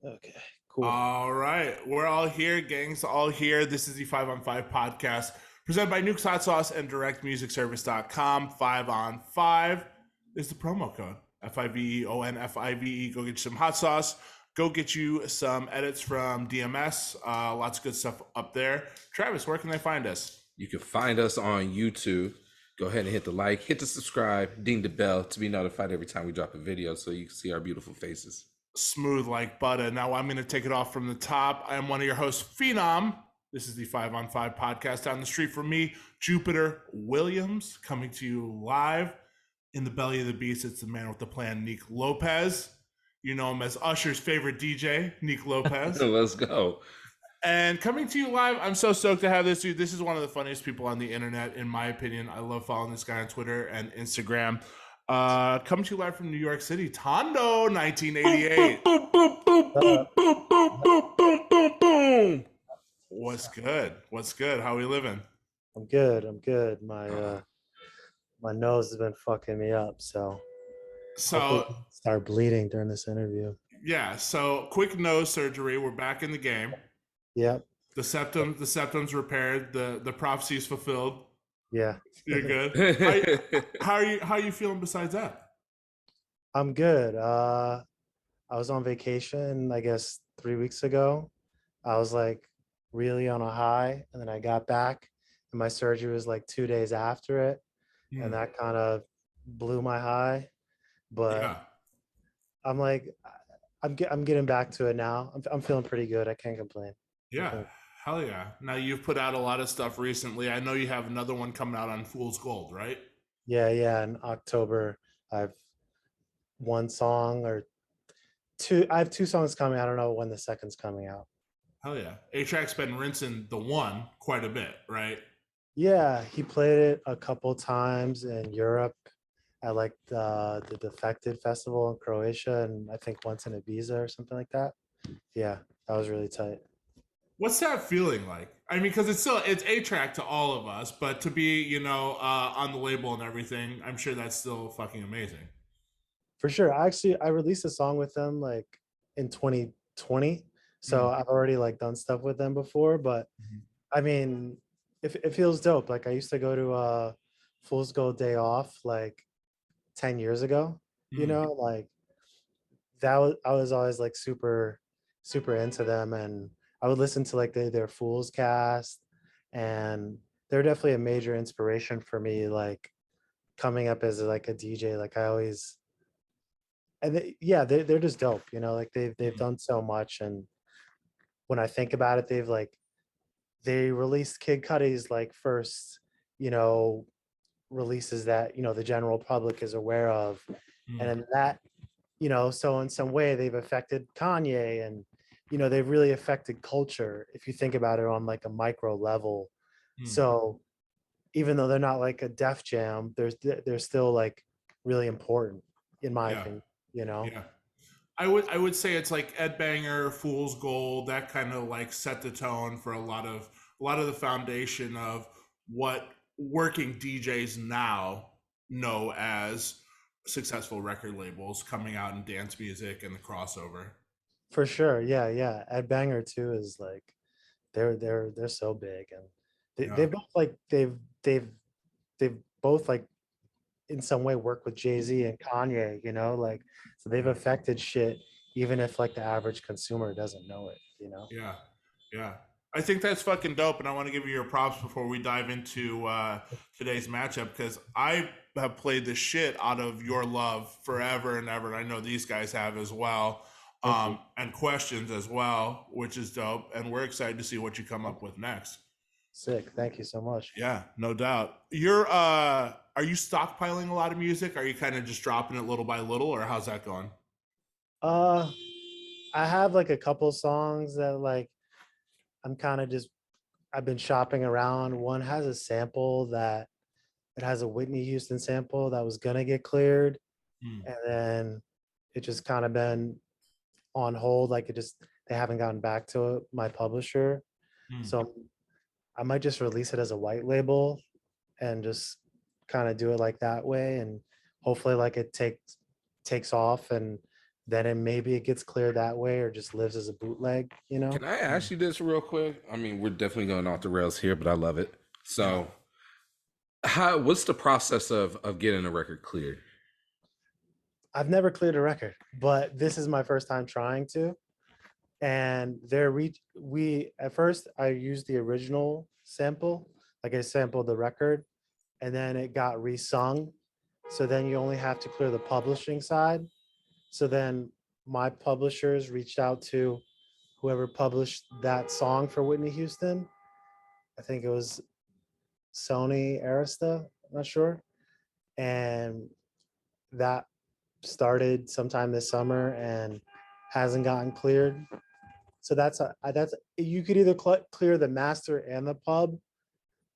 Okay, cool. All right. We're all here, gangs, all here. This is the 5 on 5 podcast presented by Nuke's Hot Sauce and DirectMusicService.com. 5 on 5 is the promo code. FIVEONFIVE. Go get you some hot sauce. Go get you some edits from DMS. Lots of good stuff up there. Travis, where can they find us? You can find us on YouTube. Go ahead and hit the like, hit the subscribe, ding the bell to be notified every time we drop a video so you can see our beautiful faces. Smooth like butter. Now I'm going to take it off from the top. I am one of your hosts, Phenom. This is the 5 on 5 podcast down the street from me, Jupiter Williams, coming to you live in the belly of the beast. It's the man with the plan, Nick Lopez. You know him as Usher's favorite DJ, Nick Lopez. Let's go. And coming to you live, I'm so stoked to have this dude. This is one of the funniest people on the internet, in my opinion. I love following this guy on Twitter and Instagram. Coming to you live from New York City, Thando, 1988. Boom, boom, boom, boom, boom, boom, boom, boom, boom, boom. What's good? What's good? How we living? I'm good. I'm good. My nose has been fucking me up, so start bleeding during this interview. Yeah. So quick nose surgery. We're back in the game. Yep. The septum's repaired. The prophecy is fulfilled. Yeah. You're good. How are you feeling besides that? I'm good. I was on vacation, I guess 3 weeks ago. I was like really on a high, and then I got back, and my surgery was like 2 days after it, and that kind of blew my high. But yeah. I'm like, I'm getting back to it now. I'm feeling pretty good. I can't complain. Yeah. Hell yeah. Now you've put out a lot of stuff recently. I know you have another one coming out on Fool's Gold, right? Yeah. In October, I've one song or two. I have two songs coming. I don't know when the second's coming out. Hell yeah. A Trak's been rinsing the one quite a bit, right? Yeah, he played it a couple times in Europe at like the Defected Festival in Croatia, and I think once in Ibiza or something like that. Yeah, that was really tight. What's that feeling like? I mean, because it's A Trak to all of us, but to be on the label and everything, I'm sure that's still fucking amazing. For sure. Actually, I released a song with them like in 2020, so I've already like done stuff with them before. But I mean, it feels dope. Like I used to go to Fool's Gold Day Off like 10 years ago. Like I was always like super into them, and I would listen to like their Fool's Cast, and they're definitely a major inspiration for me, like coming up as like a DJ. Like I always, and they're just dope, like they've done so much. And when I think about it, they released Kid Cudi's like first, releases that, the general public is aware of. And that, so in some way they've affected Kanye, and they've really affected culture if you think about it on like a micro level. So even though they're not like a Def Jam, they're still like really important in my opinion. Yeah. I would say it's like Ed Banger, Fool's Gold, that kind of like set the tone for a lot of the foundation of what working DJs now know as successful record labels coming out in dance music and the crossover. For sure. Yeah. Ed Banger too is like they're so big, and they both like they've both like in some way work with Jay-Z and Kanye, like so they've affected shit even if like the average consumer doesn't know it. Yeah. I think that's fucking dope, and I want to give you your props before we dive into today's matchup, because I have played the shit out of Your Love forever and ever, and I know these guys have as well, and Questions as well, which is dope, and we're excited to see what you come up with next. Sick. Thank you so much. Yeah, no doubt. Are you stockpiling a lot of music? Are you kind of just dropping it little by little, or how's that going? I have like a couple songs that like I'm kind of just I've been shopping around. One has a sample that it has a Whitney Houston sample that was gonna get cleared, and then it just kind of been on hold. Like they haven't gotten back to it, my publisher. So I might just release it as a white label and just kind of do it like that way, and hopefully like it takes off, and then maybe it gets cleared that way or just lives as a bootleg, you know? Can I ask you this real quick? I mean, we're definitely going off the rails here, but I love it. So, what's the process of getting a record cleared? I've never cleared a record, but this is my first time trying to. And we at first I used the original sample, like I sampled the record, and then it got resung. So then you only have to clear the publishing side. So then my publishers reached out to whoever published that song for Whitney Houston. I think it was Sony Arista, I'm not sure. And that started sometime this summer and hasn't gotten cleared. So that's you could either clear the master and the pub,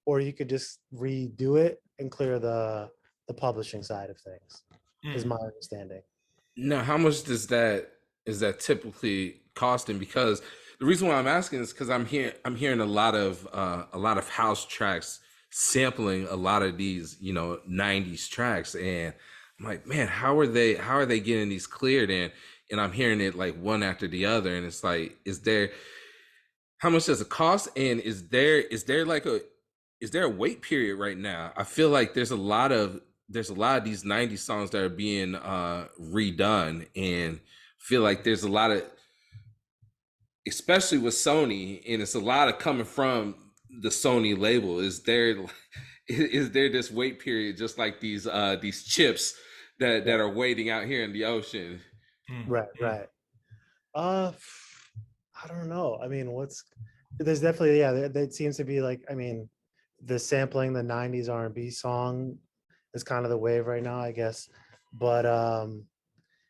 or you could just redo it and clear the publishing side of things, is my understanding. Now, how much is that typically costing? Because the reason why I'm asking is because I'm hearing a lot of house tracks sampling a lot of these 90s tracks, and I'm like, man, how are they getting these cleared? And I'm hearing it like one after the other, and it's like, how much does it cost? And is there a wait period right now? I feel like there's a lot of these 90s songs that are being redone, and feel like there's a lot of, especially with Sony, and it's a lot of coming from the Sony label. Is there this wait period, just like these chips that are waiting out here in the ocean? Right. I don't know. I mean, there's definitely, that seems to be like, I mean, the sampling the 90s R&B song is kind of the wave right now, I guess. But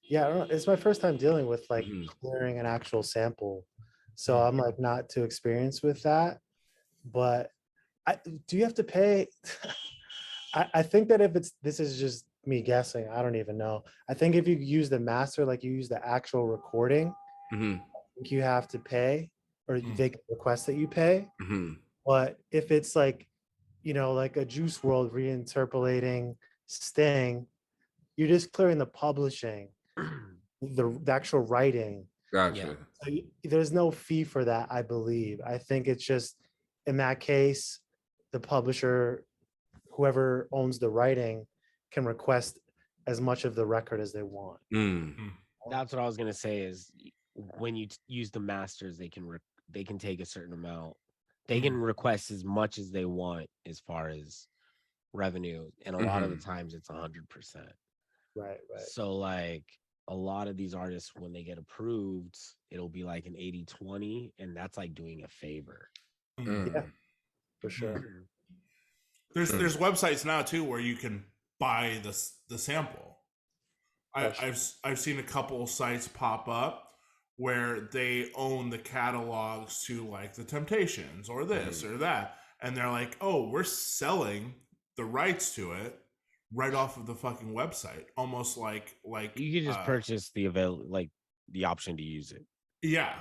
yeah, I don't know. It's my first time dealing with like clearing an actual sample. So I'm like not too experienced with that. But do you have to pay? I think that this is just me guessing, I don't even know. I think if you use the master, like you use the actual recording, I think you have to pay, or they can request that you pay. But if it's like, like a Juice WRLD reinterpolating Sting, you're just clearing the publishing, the actual writing. Gotcha. So there's no fee for that, I believe. I think it's just, in that case, the publisher, whoever owns the writing, can request as much of the record as they want. That's what I was gonna say, is when you use the masters, they can take a certain amount. They can request as much as they want as far as revenue, and a lot of the times it's 100%. Right. So like a lot of these artists, when they get approved, it'll be like an 80-20, and that's like doing a favor. Yeah, for sure. There's websites now too where you can buy the sample. I've seen a couple sites pop up where they own the catalogs to like the Temptations or this or that, and they're like, oh, we're selling the rights to it right off of the fucking website, almost like you can just purchase the option to use it. Yeah.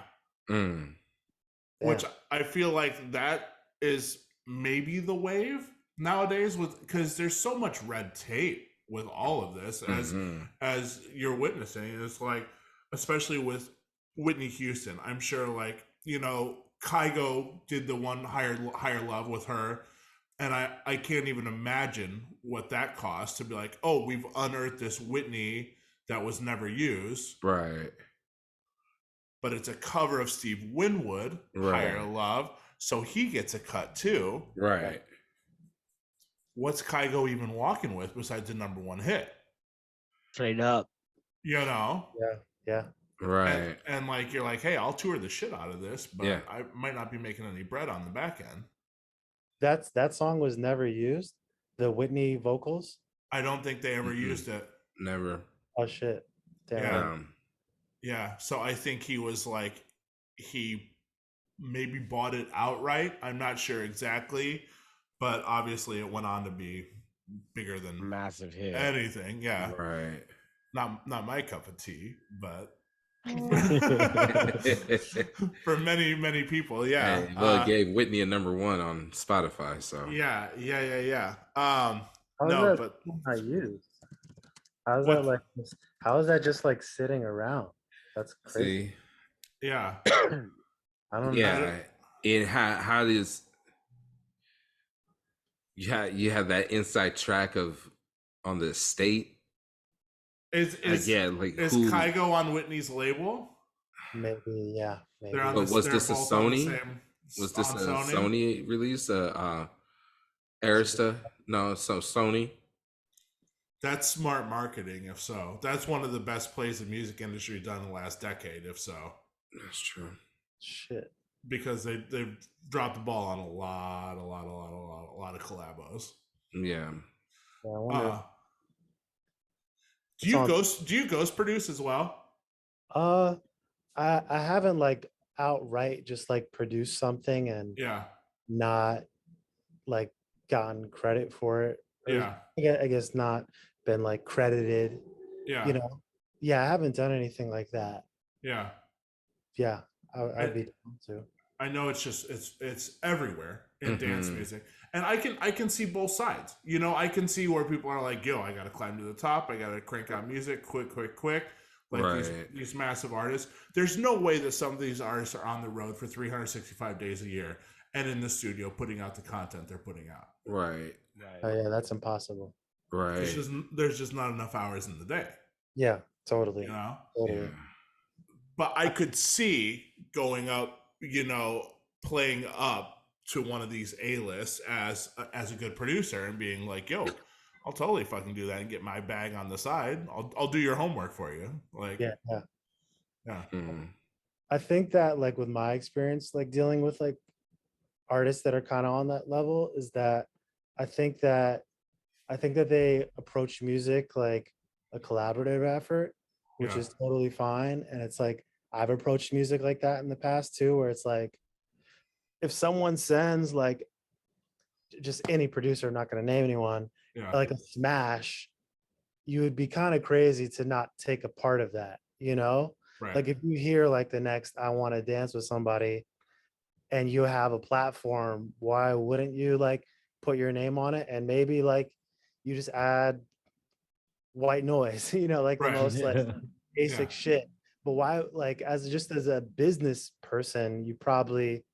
Which I feel like that is maybe the wave nowadays, because there's so much red tape with all of this, as you're witnessing. It's like, especially with Whitney Houston, I'm sure like, Kygo did the one higher love with her, and I can't even imagine what that cost to be like, oh, we've unearthed this Whitney that was never used, right? But it's a cover of Steve Winwood, Higher Love, so he gets a cut too, right? What's Kygo even walking with besides the #1 hit? Straight up. Yeah. Right. And like, you're like, hey, I'll tour the shit out of this, but I might not be making any bread on the back end. That song was never used, the Whitney vocals? I don't think they ever used it. Never. Oh shit. Damn. Yeah. So I think he was like, he maybe bought it outright. I'm not sure exactly, but obviously it went on to be bigger than massive hit. Anything. Yeah. Right. Not my cup of tea, but for many people, yeah. Hey, well, it gave Whitney a #1 on Spotify, so yeah. Not used. How's that like? How is that just like sitting around? That's crazy. See, Yeah. I don't know. yeah, and how does you have that inside track of on the estate? Like Is who? Kygo on Whitney's label? Maybe, yeah, maybe. They're on But this. was They're this a both on the Sony? same. Was this On a Sony? Sony release? Arista? No, so Sony. That's smart marketing. If so, that's one of the best plays the music industry done in the last decade. If so, That's true. Shit. because they've dropped the ball on a lot of collabos. Yeah. Yeah, I wonder. Do you ghost produce as well? I haven't like outright just like produced something and Yeah. not like gotten credit for it. Or, Yeah. I guess not been like credited. Yeah. You know. Yeah, I haven't done anything like that. Yeah. Yeah, I'd be down to. I know it's just it's everywhere in dance music, and I can see both sides. You know, I can see where people are like, "Yo, I got to climb to the top. I got to crank out music quick." Like Right. these massive artists. There's no way that some of these artists are on the road for 365 days a year and in the studio putting out the content they're putting out. Right. Oh yeah, that's impossible. Right. There's just not enough hours in the day. Yeah, totally. You know. Totally. Yeah. But I could see going up, you know, playing up to one of these A-lists as a good producer and being like, "Yo, I'll totally fucking do that and get my bag on the side. I'll do your homework for you." Like, Yeah. Mhm. I think that like with my experience, like dealing with like artists that are kind of on that level, is that I think that they approach music like a collaborative effort, which Yeah. is totally fine. And it's like I've approached music like that in the past too, where it's like if someone sends like just any producer, I'm not going to name anyone, Yeah. like a smash, you would be kind of crazy to not take a part of that, you know? Right. Like if you hear like the next I Want to Dance with Somebody and you have a platform, why wouldn't you like put your name on it? And maybe like you just add white noise, you know, like the Right. most like basic Yeah. shit. But why, like, as just as a business person, you probably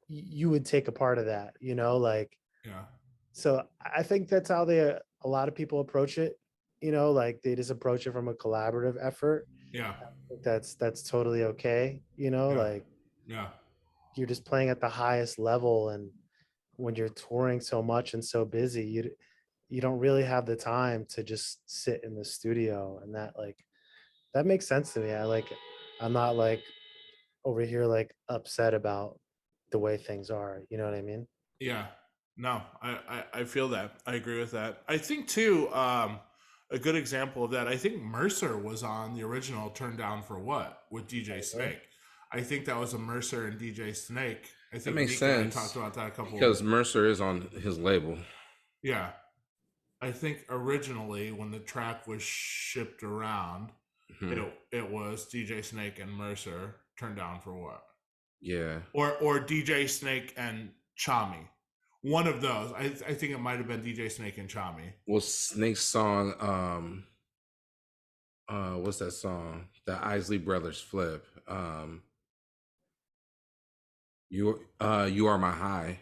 you would take a part of that, you know, like. Yeah. So I think that's how a lot of people approach it, you know, like they just approach it from a collaborative effort. Yeah. I think that's totally okay, you know, Yeah. like Yeah. you're just playing at the highest level, and when you're touring so much and so busy, you don't really have the time to just sit in the studio, and that makes sense to me. I'm not like over here like upset about the way things are, you know what I mean? Yeah. No, I feel that. I agree with that. I think too, a good example of that, I think Mercer was on the original Turn Down for What with DJ Snake. I think that was a Mercer and DJ Snake. I think That makes Nick and I sense. talked about that a couple Because Mercer is on his label. Yeah. I think originally when the track was shipped around, it was DJ Snake and Mercer Turned Down for What? Yeah. Or DJ Snake and Chami. One of those. I think it might have been DJ Snake and Chami. Well, Snake's song, what's that song? The Isley Brothers flip. You Are My High.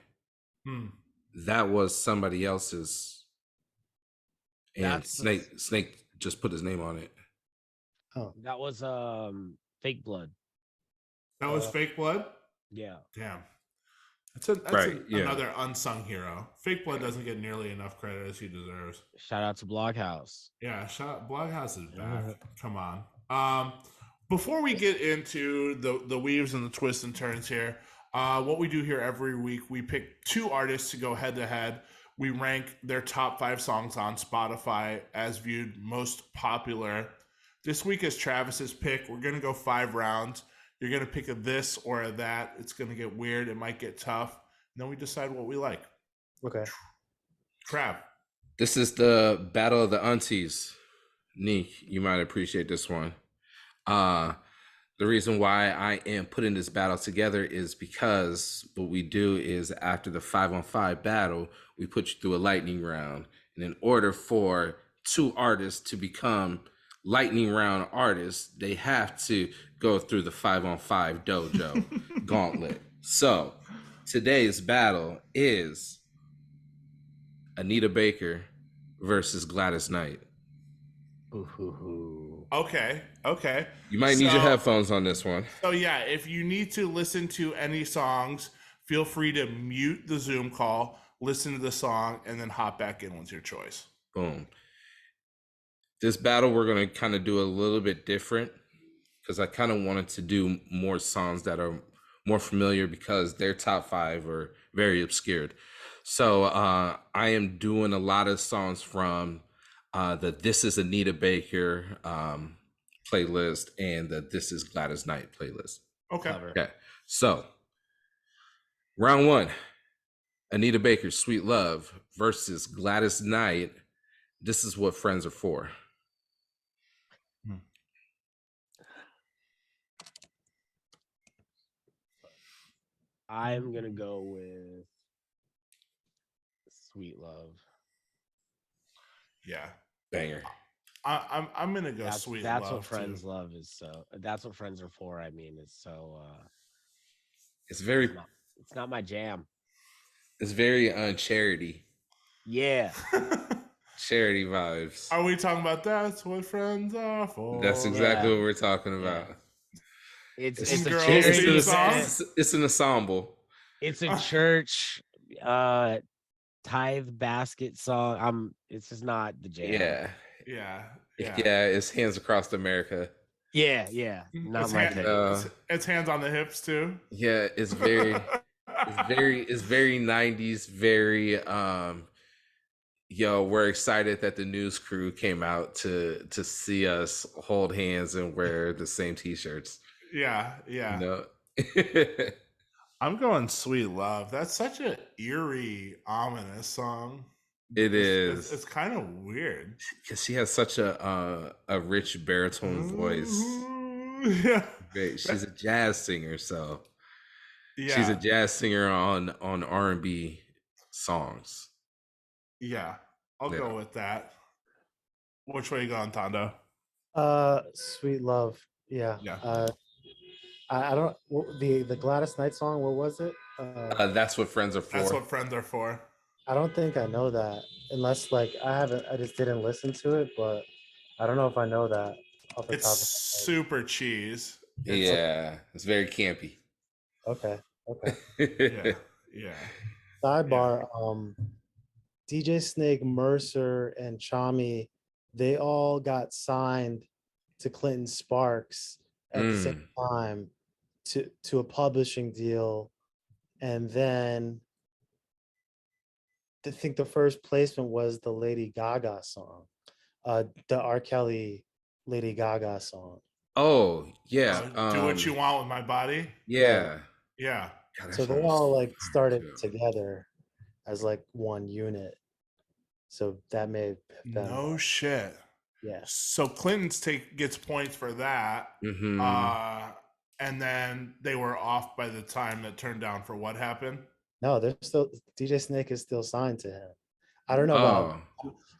That was somebody else's. And Snake just put his name on it. Oh, that was Fake Blood. That was Fake Blood? Yeah. Damn. That's another unsung hero. Fake Blood doesn't get nearly enough credit as he deserves. Shout out to Bloghouse. Yeah, Bloghouse is back. Come on. Before we get into the weaves and the twists and turns here, what we do here every week, we pick two artists to go head to head. We rank their top 5 songs on Spotify as viewed most popular. This week is Travis's pick. We're going to go 5 rounds. You're going to pick a this or a that. It's going to get weird. It might get tough. And then we decide what we like. okay. Trav. This is the Battle of the Aunties. Neek, you might appreciate this one. The reason why I am putting this battle together is because what we do is after the 5-on-5 battle, we put you through a lightning round. And in order for 2 artists to become lightning round artists, they have to go through the 5-on-5 dojo gauntlet. So today's battle is Anita Baker versus Gladys Knight. Okay. You might need your headphones on this one. So yeah, if you need to listen to any songs, feel free to mute the Zoom call, listen to the song, and then hop back in with your choice. Boom. This battle we're going to kind of do a little bit different because I kind of wanted to do more songs that are more familiar because their top 5 are very obscured. So I am doing a lot of songs from the This Is Anita Baker playlist and the This Is Gladys Knight playlist. Okay. So round 1, Anita Baker's Sweet Love versus Gladys Knight. This Is What Friends Are For. I'm gonna go with Sweet Love. Yeah, banger. I'm gonna go Sweet Love. That's what Friends love is. So that's what Friends Are For. I mean, it's so. It's very. It's not my jam. It's very charity. Yeah. Charity vibes. Are we talking about that's what friends are for? That's exactly what we're talking about. It's an ensemble. It's a church tithe basket song. It's just not the jam. Yeah. It's Hands Across America. Yeah. Not my thing. It's Hands on the Hips too. Yeah, it's very it's very 90s, very we're excited that the news crew came out to see us hold hands and wear the same t-shirts. Yeah. You know? I'm going Sweet Love. That's such an eerie, ominous song. It's kind of weird because she has such a rich baritone voice. Yeah, she's a jazz singer, so she's a jazz singer on R&B songs. Yeah, I'll go with that. Which way you going, Thando? Sweet Love. Yeah. Yeah. I don't the Gladys Knight song. What was it? That's What Friends Are For. That's What Friends Are For. I don't think I know that unless I just didn't listen to it, but I don't know if I know that off the top of my head. Super cheese. It's very campy. Okay. Yeah. Sidebar, DJ Snake, Mercer, and Chami, they all got signed to Clinton Sparks at the same time to a publishing deal, and then I think the first placement was the Lady Gaga song, the R. Kelly Lady Gaga song. Oh yeah, Do What You Want With My Body. Yeah. God, so they all started together as one unit. So that may have been no shit. Yeah. So Clinton's gets points for that. And then they were off by the time that turned down for what happened. No, they're still DJ Snake is still signed to him. I don't know about.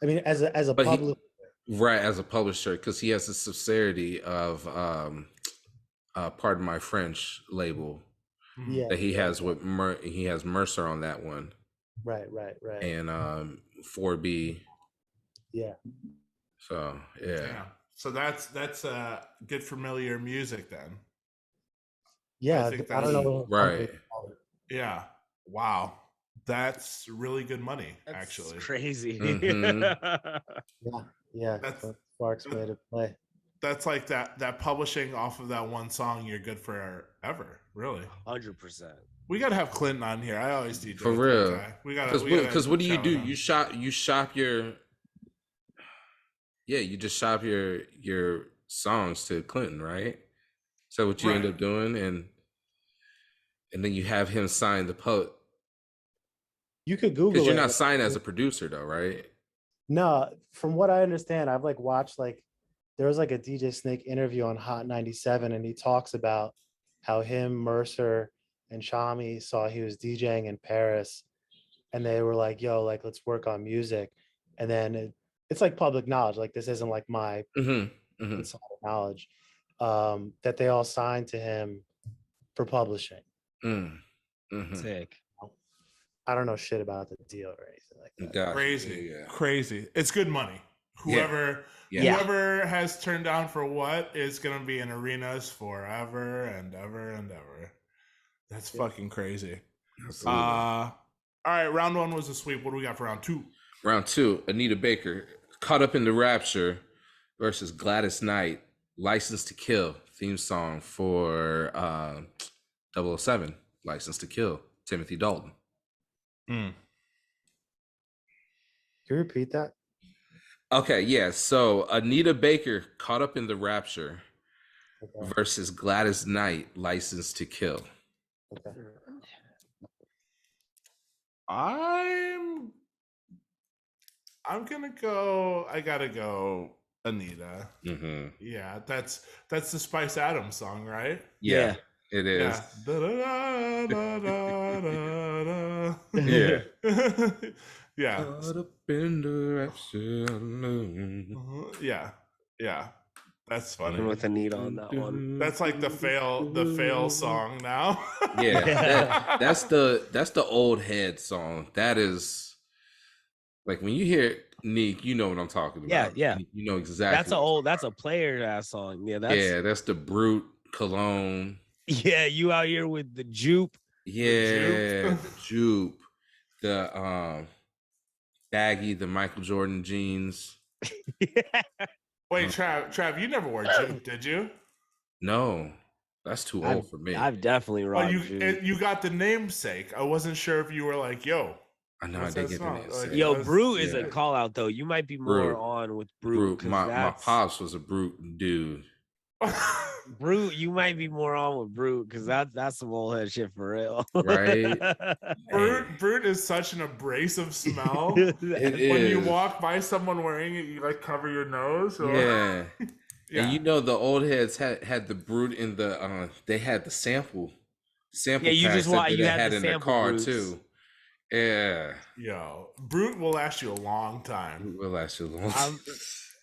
I mean, as a publisher, right? As a publisher, because he has a subsidiary of Pardon My French label. Yeah, that he has with he has Mercer on that one. Right. And 4B. Yeah. So yeah. So that's get familiar music then. Yeah, I don't know. Right. Yeah. Wow. That's really good money, actually. Crazy. Yeah. That's Sparks made it play. That's like that publishing off of that one song. You're good forever. Really. 100%. We gotta have Clinton on here. I always DJ for real. We gotta because what do? You shop your. Yeah, you just shop your songs to Clinton, right? So what you end up doing, and then you have him sign the poet. You could Google because you're not signed as a producer, though, right? No, from what I understand, I've watched there was a DJ Snake interview on Hot 97, and he talks about how him, Mercer, and Chami saw he was DJing in Paris, and they were like, "Yo, let's work on music," and then it's public knowledge. This isn't my insider knowledge, that they all signed to him for publishing. Sick. I don't know shit about the deal or anything like that. Gotcha. Crazy, Yeah. crazy. It's good money. Whoever has turned down for what is gonna be in arenas forever and ever and ever. That's fucking crazy. Absolutely. All right, round 1 was a sweep. What do we got for round 2? Round 2, Anita Baker, Caught Up in the Rapture versus Gladys Knight, License to Kill, theme song for 007, License to Kill, Timothy Dalton. Can you repeat that? Okay, yeah. So Anita Baker, Caught Up in the Rapture versus Gladys Knight, License to Kill. Okay. I'm gonna go. I gotta go, Anita. Yeah, that's the Spice Adams song, right? Yeah, it is. Yeah. Yeah. Yeah. Caught up in the rapture. Yeah. That's funny. Working with Anita on that one. That's like the fail song now. Yeah, that's the old head song. That is like when you hear Neek, you know what I'm talking about. Yeah. You know exactly. That's a player ass song. Yeah, that's the Brute Cologne. Yeah, you out here with the jupe. Yeah, the jupe. The baggy, the Michael Jordan jeans. Wait, Trav, you never wore jupe, did you? No, that's too old for me. I've definitely rocked jupe. You got the namesake. I wasn't sure if you were like, yo. I know I did get the namesake. Like, Yo, Brute is a call out though. You might be more on with Brute. My pops was a Brute dude. Brute, you might be more on with Brute because that's some old head shit for real. Right? Brute is such an abrasive smell. When you walk by someone wearing it, you like cover your nose. Or... Yeah. And you know the old heads had the Brute in the they had the sample yeah, you packs just that you they had had the in their car Brutes. too. Yeah. Yo, Brute will last you a long time. Brute will last you a long time.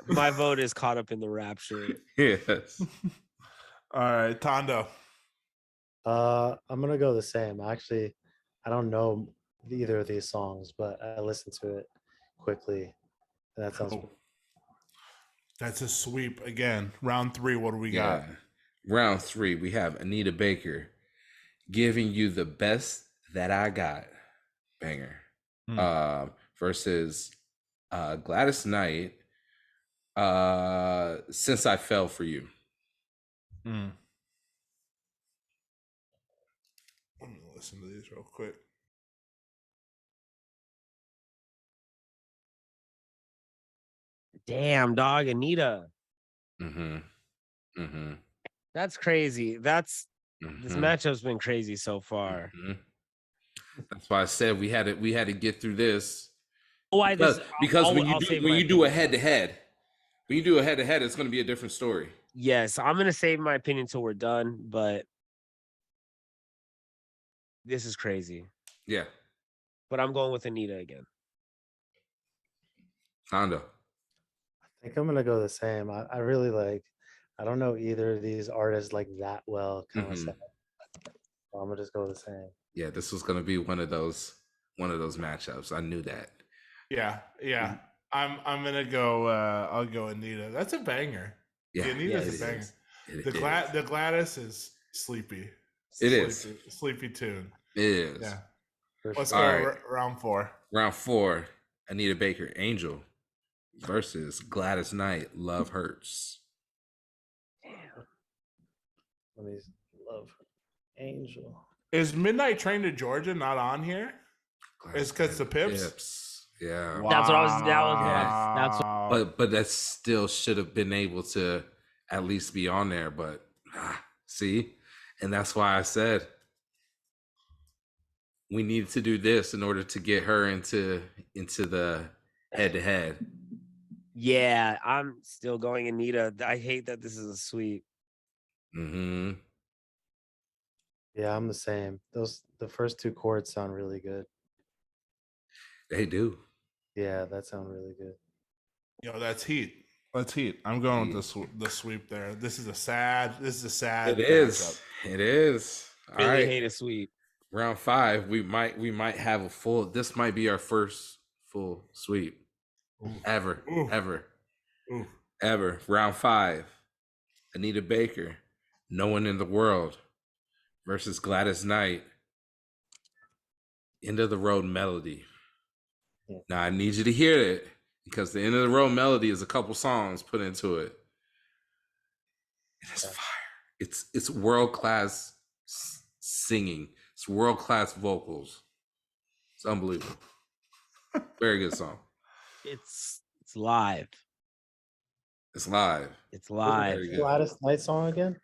My vote is Caught Up in the Rapture. Yes. All right, Thando. I'm gonna go the same. Actually, I don't know either of these songs, but I listened to it quickly. And that sounds cool. That's a sweep again. Round 3, what do we got? Round 3, we have Anita Baker, Giving You the Best That I Got, banger. Versus Gladys Knight, Since I Fell for You. Let me listen to these real quick. Damn, dog, Anita. That's crazy. This matchup's been crazy so far. That's why I said we had to get through this. Because when you do a head to head, it's going to be a different story. Yes, I'm gonna save my opinion till we're done, but this is crazy. Yeah. But I'm going with Anita again. Thando. I think I'm gonna go the same. I really like. I don't know either of these artists like that well. Kind of sad. So I'm gonna just go the same. Yeah, this was gonna be one of those matchups. I knew that. Yeah. I'm gonna go. I'll go Anita. That's a banger. Yeah, Anita's a banger. The Gladys is sleepy. It is sleepy tune. It is. Yeah. Let's go round 4. Round 4. Anita Baker, Angel versus Gladys Knight, Love Hurts. Damn. Let me Love Angel. Is Midnight Train to Georgia not on here? It's because the Pips. Yeah. Wow. That's what I was. But that still should have been able to at least be on there. But see, and that's why I said we needed to do this in order to get her into the head to head. Yeah, I'm still going Anita. I hate that this is a sweep. Yeah, I'm the same. The first 2 chords sound really good. They do. Yeah, that sound really good. Yo, that's heat. Let's heat. I'm going with the sweep there. This is a sad It is. matchup. It is. All Really right. hate a sweep. Round 5. We might have a full. This might be our first full sweep ever. Ever. Round 5. Anita Baker, No One in the World versus Gladys Knight, End of the Road Melody. Now I need you to hear it because the End of the Road Melody is a couple songs put into it. It's fire. It's world class singing. It's world class vocals. It's unbelievable. Very good song. It's live. It's live. It's live. Very good. Gladys Knight song again?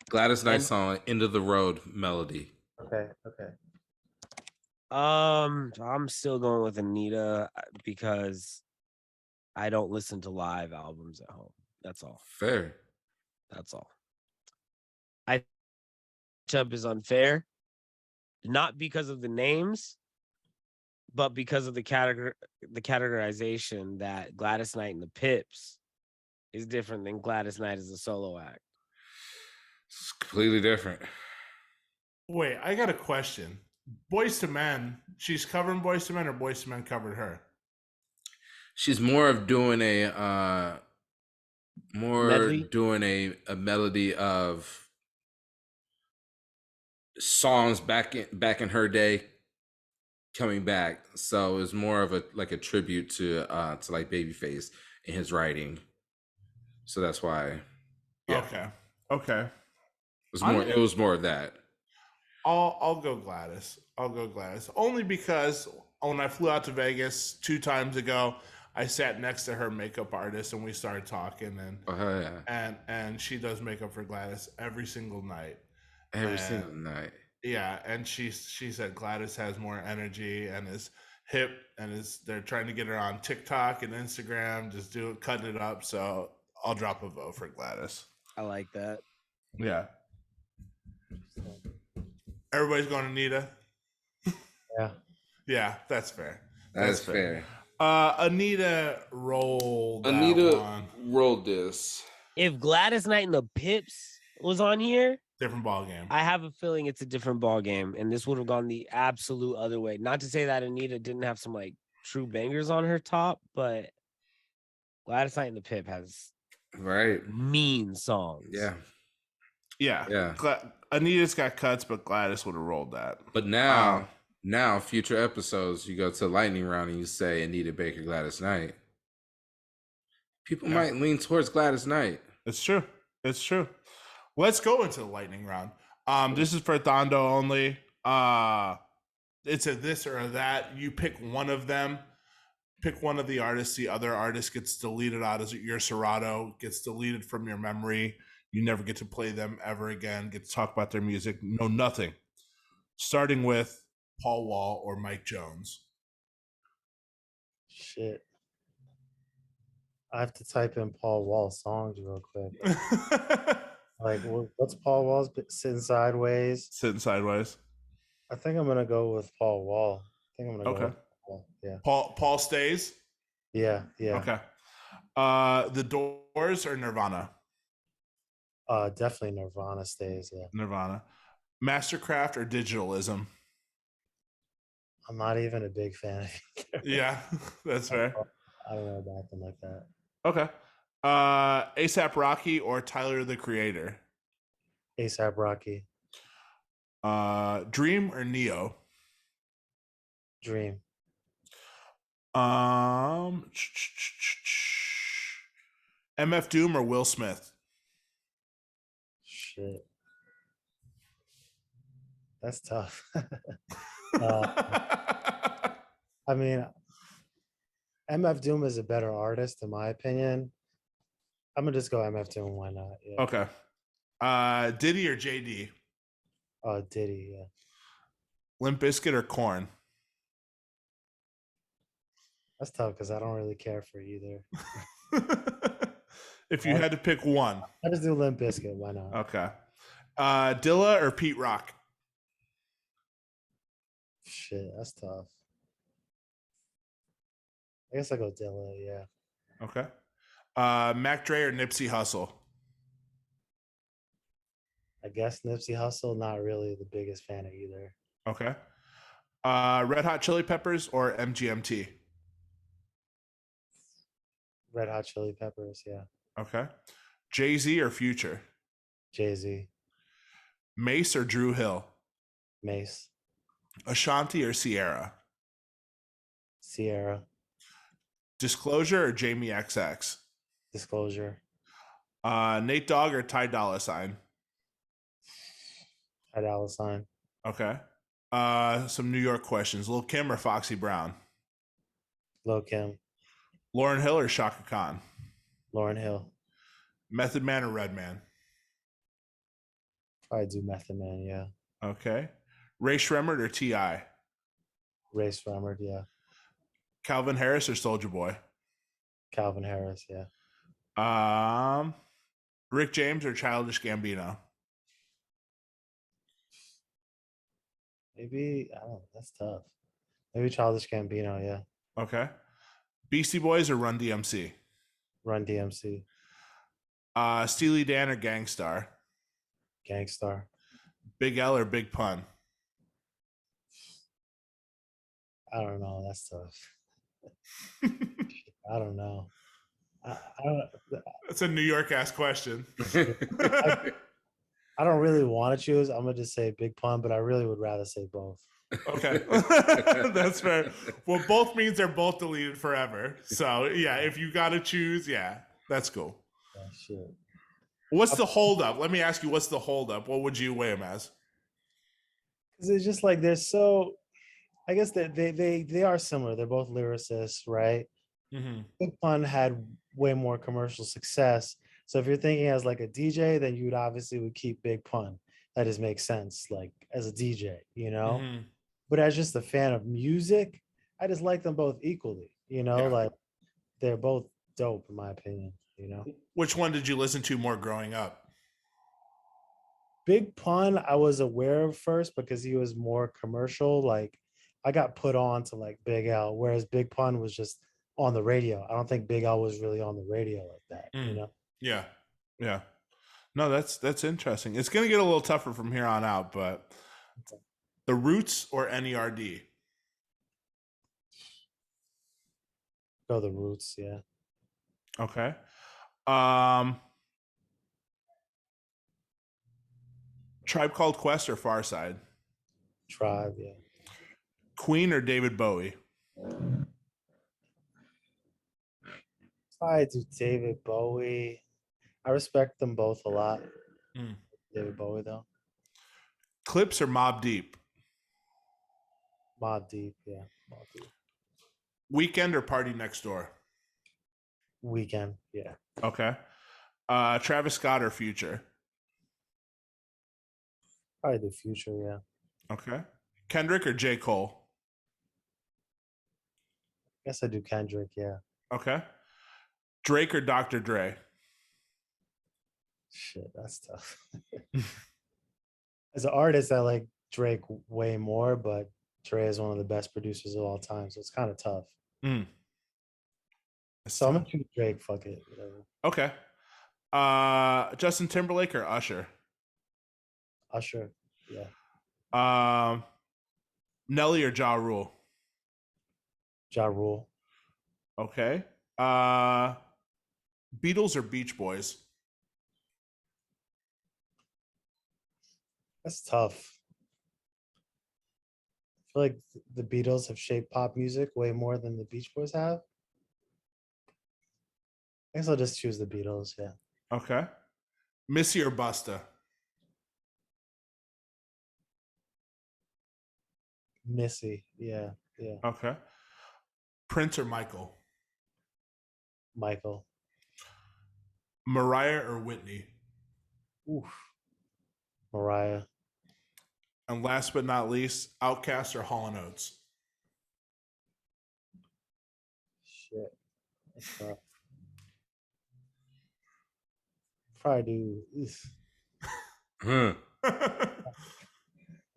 Gladys Knight song, End of the Road Melody. Okay. I'm still going with Anita because I don't listen to live albums at home. That's all. Fair. That's all. I matchup is unfair, not because of the names, but because of the categorization that Gladys Knight and the Pips is different than Gladys Knight as a solo act. It's completely different. Wait, I got a question. Boys to Men, she's covering Boys to Men, or Boys to Men covered her? She's more of doing a Medley? doing a melody of songs back in her day coming back. So it's more of a tribute to like Babyface in his writing. So that's why. Yeah. Okay. It was more of that. I'll go Gladys. Only because when I flew out to Vegas 2 times ago, I sat next to her makeup artist and we started talking, and she does makeup for Gladys every single night. Single night. Yeah, and she said Gladys has more energy and is hip and they're trying to get her on TikTok and Instagram, just cutting it up. So I'll drop a vote for Gladys. I like that. Yeah. Everybody's going Anita. Yeah, that's fair. That's fair. Anita rolled this. If Gladys Knight and the Pips was on here, different ball game. I have a feeling it's a different ball game, and this would have gone the absolute other way. Not to say that Anita didn't have some like true bangers on her top, but Gladys Knight and the Pip has mean songs. Yeah. Anita's got cuts, but Gladys would have rolled that. But now, future episodes, you go to the lightning round and you say Anita Baker, Gladys Knight. People might lean towards Gladys Knight. It's true. Let's go into the lightning round. This is for Thando only. It's a this or a that. You pick one of them. Pick one of the artists. The other artist gets deleted out as your Serato, gets deleted from your memory. You never get to play them ever again. Get to talk about their music. No, nothing. Starting with Paul Wall or Mike Jones. Shit. I have to type in Paul Wall songs real quick. Like, what's Paul Wall's Sitting Sideways? I think I'm gonna go with Paul Wall. Go with Paul. Yeah. Paul stays. Yeah. Okay. The Doors or Nirvana? Definitely Nirvana stays. Yeah. Nirvana. Mastercraft or Digitalism? I'm not even a big fan of either. Yeah, that's fair. I don't know about them like that. Okay. ASAP Rocky or Tyler the Creator? ASAP Rocky. Dream or Neo? Dream. MF Doom or Will Smith? Shit. That's tough. I mean, MF Doom is a better artist in my opinion. I'm gonna just go MF Doom. Why not? Yeah. Okay. Diddy or JD? Diddy. Yeah. Limp Bizkit or Korn? That's tough because I don't really care for either. If you had to pick one, I just do Limp Bizkit. Why not? Okay. Dilla or Pete Rock? Shit, that's tough. I guess I go Dilla. Yeah. Okay. Mac Dre or Nipsey Hussle? I guess Nipsey Hussle, not really the biggest fan of either. Okay. Red Hot Chili Peppers or MGMT? Red Hot Chili Peppers, yeah. Okay. Jay-Z or Future? Jay-Z, Mace or Drew Hill? Mace, Ashanti or Sierra? Sierra, Disclosure or Jamie XX? Disclosure, Nate Dogg or Ty Dolla $ign? Ty Dolla $ign, Okay. Some New York questions. Lil Kim or Foxy Brown? Lil Kim, Lauryn Hill or Shaka Khan? Lauryn Hill. Method Man or Redman? Probably do Method Man, yeah. Okay. Ray Shremmerd or T.I.? Ray Shremmerd, yeah. Calvin Harris or Soulja Boy? Calvin Harris, yeah. Rick James or Childish Gambino? Maybe, I don't know, that's tough. Maybe Childish Gambino, yeah. Okay. Beastie Boys or Run DMC? Run DMC, Steely Dan or Gangstar? Gangstar. Big L or Big Pun? I don't know, that's tough. I don't know. I don't. That's a New York ass question. I don't really want to choose. I'm gonna just say Big Pun, but I really would rather say both. Okay. That's fair. Well, both means they're both deleted forever. So yeah, if you gotta choose, yeah, that's cool. Yeah, shit. What's the holdup? Let me ask you, what's the holdup? What would you weigh them as? Because it's just like they're so. I guess that they are similar. They're both lyricists, right? Mm-hmm. Big Pun had way more commercial success. So if you're thinking as like a DJ, then you would keep Big Pun. That just makes sense, like as a DJ, you know. Mm-hmm. But as just a fan of music, I just like them both equally, you know. Yeah. Like they're both dope in my opinion, you know. Which one did you listen to more growing up? Big Pun, I was aware of first because he was more commercial. Like I got put on to like Big L, whereas Big Pun was just on the radio. I don't think Big L was really on the radio like that, you know. Yeah. Yeah. No, that's interesting. It's gonna get a little tougher from here on out, but the Roots or NERD? Go the Roots, yeah. Okay. Tribe Called Quest or Farside? Tribe, yeah. Queen or David Bowie? I do David Bowie. I respect them both a lot. Mm. David Bowie though. Clips or Mobb Deep? Mobb Deep, yeah. Mobb Deep. Weekend or Party Next Door? Weekend, yeah. Okay. Travis Scott or Future? Probably the Future, yeah. Okay. Kendrick or J. Cole? Guess I do Kendrick, yeah. Okay. Drake or Dr. Dre? Shit, that's tough. As an artist, I like Drake way more, but Dre is one of the best producers of all time, so it's kind of tough. Mm. So I'm gonna choose Drake. Fuck it. Whatever. Okay. Justin Timberlake or Usher? Usher, yeah. Nelly or Ja Rule? Ja Rule. Okay. Beatles or Beach Boys? That's tough. I feel like the Beatles have shaped pop music way more than the Beach Boys have. I guess I'll just choose the Beatles, yeah. Okay. Missy or Busta? Missy, yeah. Okay. Prince or Michael? Michael. Mariah or Whitney? Oof. Mariah. And last but not least, Outkast or Hall & Oates? Shit. That's tough. Probably do. They're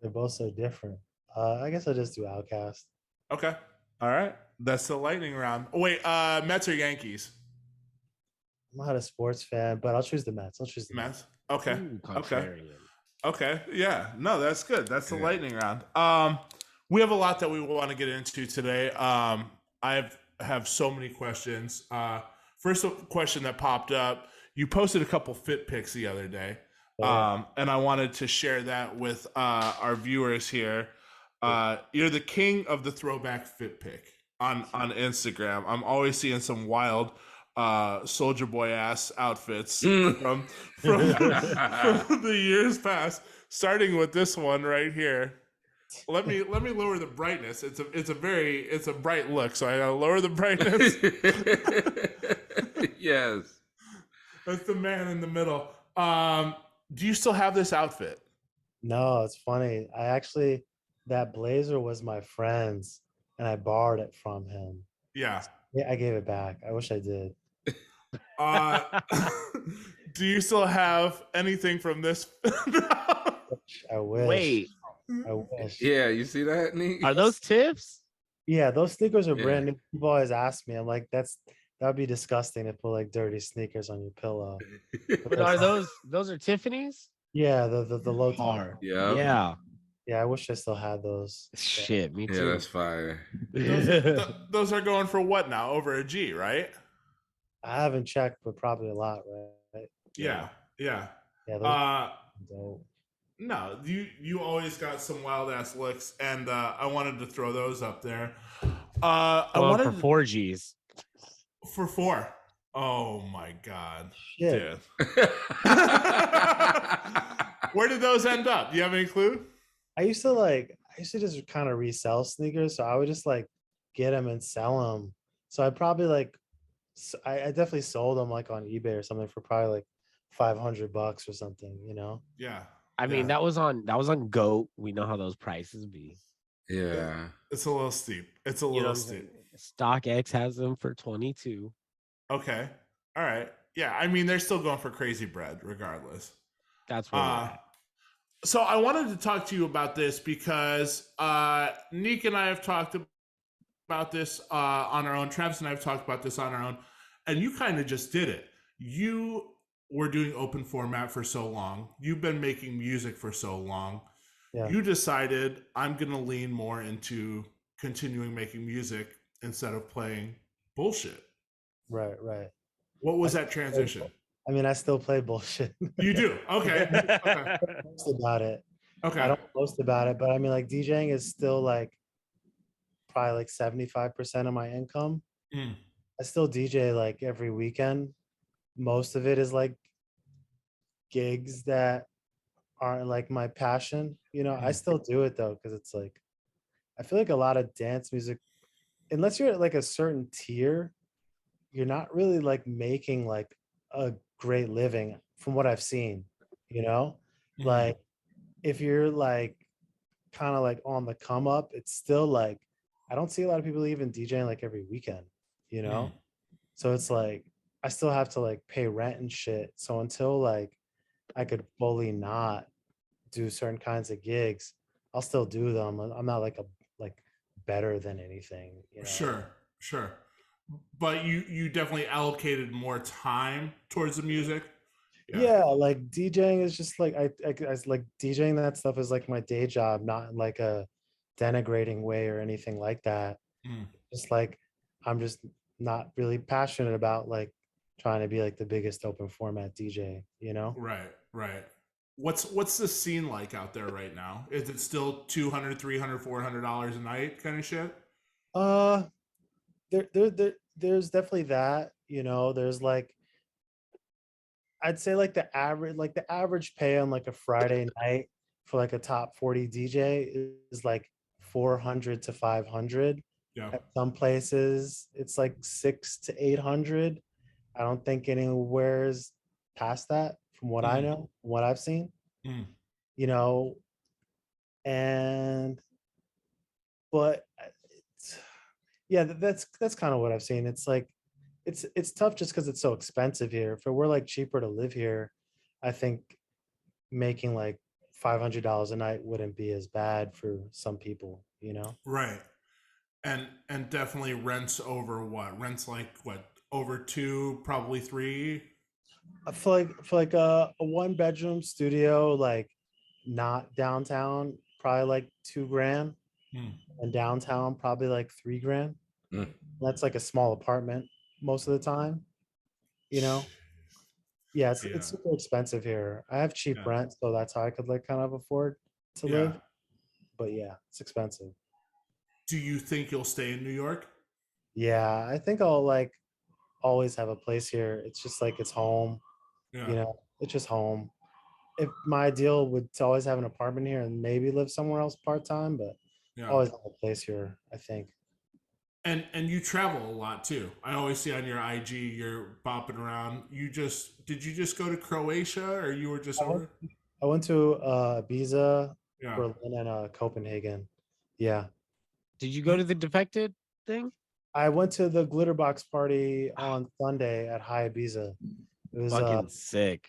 both so different. I guess I'll just do Outcast. Okay. All right. That's the lightning round. Oh, wait, Mets or Yankees? I'm not a sports fan, but I'll choose the Mets. I'll choose the Mets. Mets. Okay. Ooh, Okay. contrarian. Okay. Yeah. No, that's good. That's the Yeah. lightning round. We have a lot that we want to get into today. I have so many questions. First question that popped up, you posted a couple fit pics the other day. And I wanted to share that with our viewers here. You're the king of the throwback fit pic on Instagram. I'm always seeing some wild Soldier Boy ass outfits from the years past. Starting with this one right here. Let me lower the brightness. It's a bright look, so I gotta lower the brightness. Yes. That's the man in the middle. Do you still have this outfit? No, it's funny. That blazer was my friend's, and I borrowed it from him. Yeah. Yeah, I gave it back. I wish I did. Do you still have anything from this? I wish. Wait, I wish. Yeah, you see that, Nick? are those tips? Yeah, those sneakers are Yeah. brand new. People always ask me. I'm like, that'd be disgusting to put like dirty sneakers on your pillow. But are those are Tiffany's? Yeah, the low top. Hard. Yeah. Yeah. Yeah, I wish I still had those. Shit, me Yeah, too. that's fire. Those are going for what now? Over a G, right? I haven't checked, but probably a lot, right? Yeah. Yeah, those dope. No, you always got some wild ass looks, and I wanted to throw those up there. I Going wanted for 4Gs. for 4. Oh my god, Shit. dude! Where did those end up? Do you have any clue? I used to just kind of resell sneakers, so I would just like get them and sell them. So I probably I definitely sold them like on eBay or something for probably like $500 or something, you know? Yeah. I mean, that was on GOAT. We know how those prices be. Yeah. It's a little steep. It's a You know little what I'm steep. saying? StockX has them for 22. Okay. All right. Yeah. I mean, they're still going for crazy bread, regardless. That's where we're at. So I wanted to talk to you about this because Nick and I have talked about this on our own. Travis and I have talked about this on our own, and you kind of just did it. You were doing open format for so long. You've been making music for so long. Yeah. You decided, I'm going to lean more into continuing making music instead of playing bullshit. Right. What was that transition? I mean, I still play bullshit. You do? Okay. Okay. I don't post about it. Okay. I don't post about it, but I mean, like DJing is still like probably like 75% of my income. I still DJ like every weekend. Most of it is like gigs that aren't like my passion. You know, I still do it though, because it's like, I feel like a lot of dance music, unless you're at like a certain tier, you're not really like making like a great living from what I've seen, you know? Like if you're like kind of like on the come up, it's still like, I don't see a lot of people even DJing like every weekend, you know? So it's like, I still have to like pay rent and shit. So until like I could fully not do certain kinds of gigs, I'll still do them. I'm not like better than anything, you know? Sure. But you definitely allocated more time towards the music. Yeah, like DJing is just like I like DJing, that stuff is like my day job, not in like a denigrating way or anything like that. Just like I'm just not really passionate about like trying to be like the biggest open format DJ, you know? Right. What's the scene like out there right now? Is it still $200, $300, $400 a night kind of shit? There's definitely that, you know. There's like, I'd say like the average pay on like a Friday night for like a top 40 DJ is like 400 to 500. Yeah. At some places it's like 600 to 800. I don't think anywhere is past that from what I know, from what I've seen. You know, but yeah, that's kind of what I've seen. It's like it's tough just because it's so expensive here. If it were like cheaper to live here, I think making like $500 a night wouldn't be as bad for some people, you know? Right. And definitely rents over what? Rents like what, over 2, probably 3. For like a 1 bedroom studio, like not downtown, probably like $2,000, and downtown probably like $3,000. Mm. That's like a small apartment most of the time, you know. Yeah, it's Yeah. it's super expensive here. I have cheap Yeah. rent, so that's how I could like kind of afford to Yeah. live. But yeah, it's expensive. Do you think you'll stay in New York? Yeah, I think I'll like always have a place here. It's just like it's home, Yeah. you know. It's just home. If my ideal would to always have an apartment here and maybe live somewhere else part time, but Yeah. always have a place here, I think. And you travel a lot too. I always see on your IG you're bopping around. Did you just go to Croatia or you were just I went, over? I went to Ibiza, Yeah. Berlin, and Copenhagen. Yeah. Did you go to the defected thing? I went to the glitter box party on Sunday at High Ibiza. It was Fucking sick.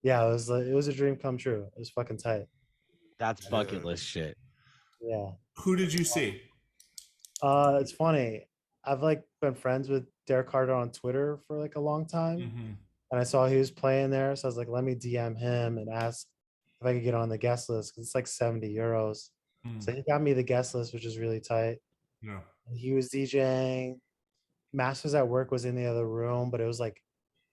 yeah, it was a dream come true. It was fucking tight. That's bucket list shit. Yeah. Who did you see? It's funny. I've like been friends with Derek Carter on Twitter for like a long time. Mm-hmm. And I saw he was playing there. So I was like, let me DM him and ask if I could get on the guest list because it's like 70 euros. So he got me the guest list, which is really tight. Yeah. And he was DJing. Masters at Work was in the other room, but it was like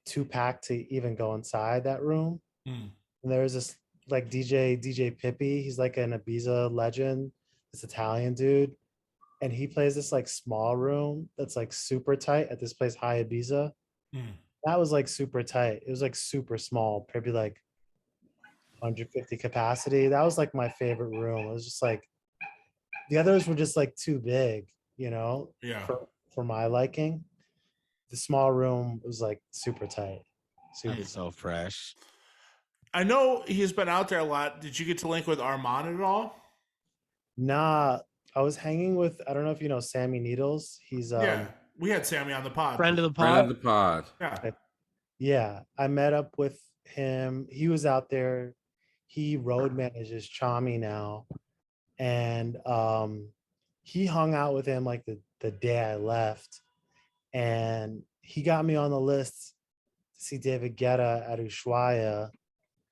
too packed to even go inside that room. Mm. And there was this like DJ Pippi. He's like an Ibiza legend, this Italian dude. And he plays this like small room that's like super tight at this place, High Ibiza. Mm. That was like super tight. It was like super small, probably like 150 capacity. That was like my favorite room. It was just like the others were just like too big, you know, Yeah. for my liking. The small room was like super tight. Super That's so fresh. I know he's been out there a lot. Did you get to link with Armand at all? Nah, I was hanging with, I don't know if you know Sammy Needles. He's Yeah. We had Sammy on the pod. Friend of the Friend of pod. the pod. Yeah. yeah, I met up with him. He was out there. He road manages Chami now. And he hung out with him like the day I left. And he got me on the list to see David Guetta at Ushuaia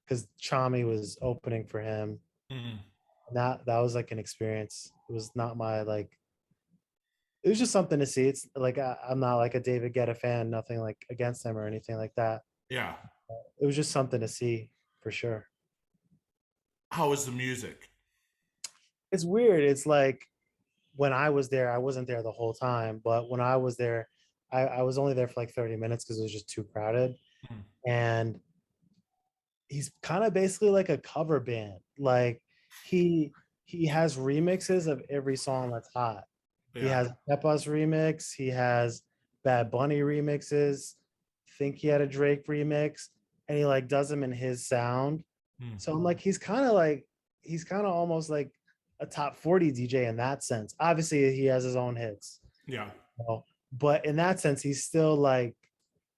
because Chami was opening for him. Mm. And that was like an experience. It was not my like, it was just something to see. It's like I'm not like a David Guetta fan, nothing like against him or anything like that. Yeah. It was just something to see for sure. How was the music? It's weird. It's like when I was there, I wasn't there the whole time, but when I was there, I was only there for like 30 minutes because it was just too crowded. Mm. And he's kind of basically like a cover band. Like he has remixes of every song that's hot. Yeah. He has Pepa's remix. He has Bad Bunny remixes. Think he had a Drake remix, and he like does them in his sound. Mm. So I'm like, he's kind of almost like a top 40 DJ in that sense. Obviously, he has his own hits. Yeah. You know? But in that sense, he's still like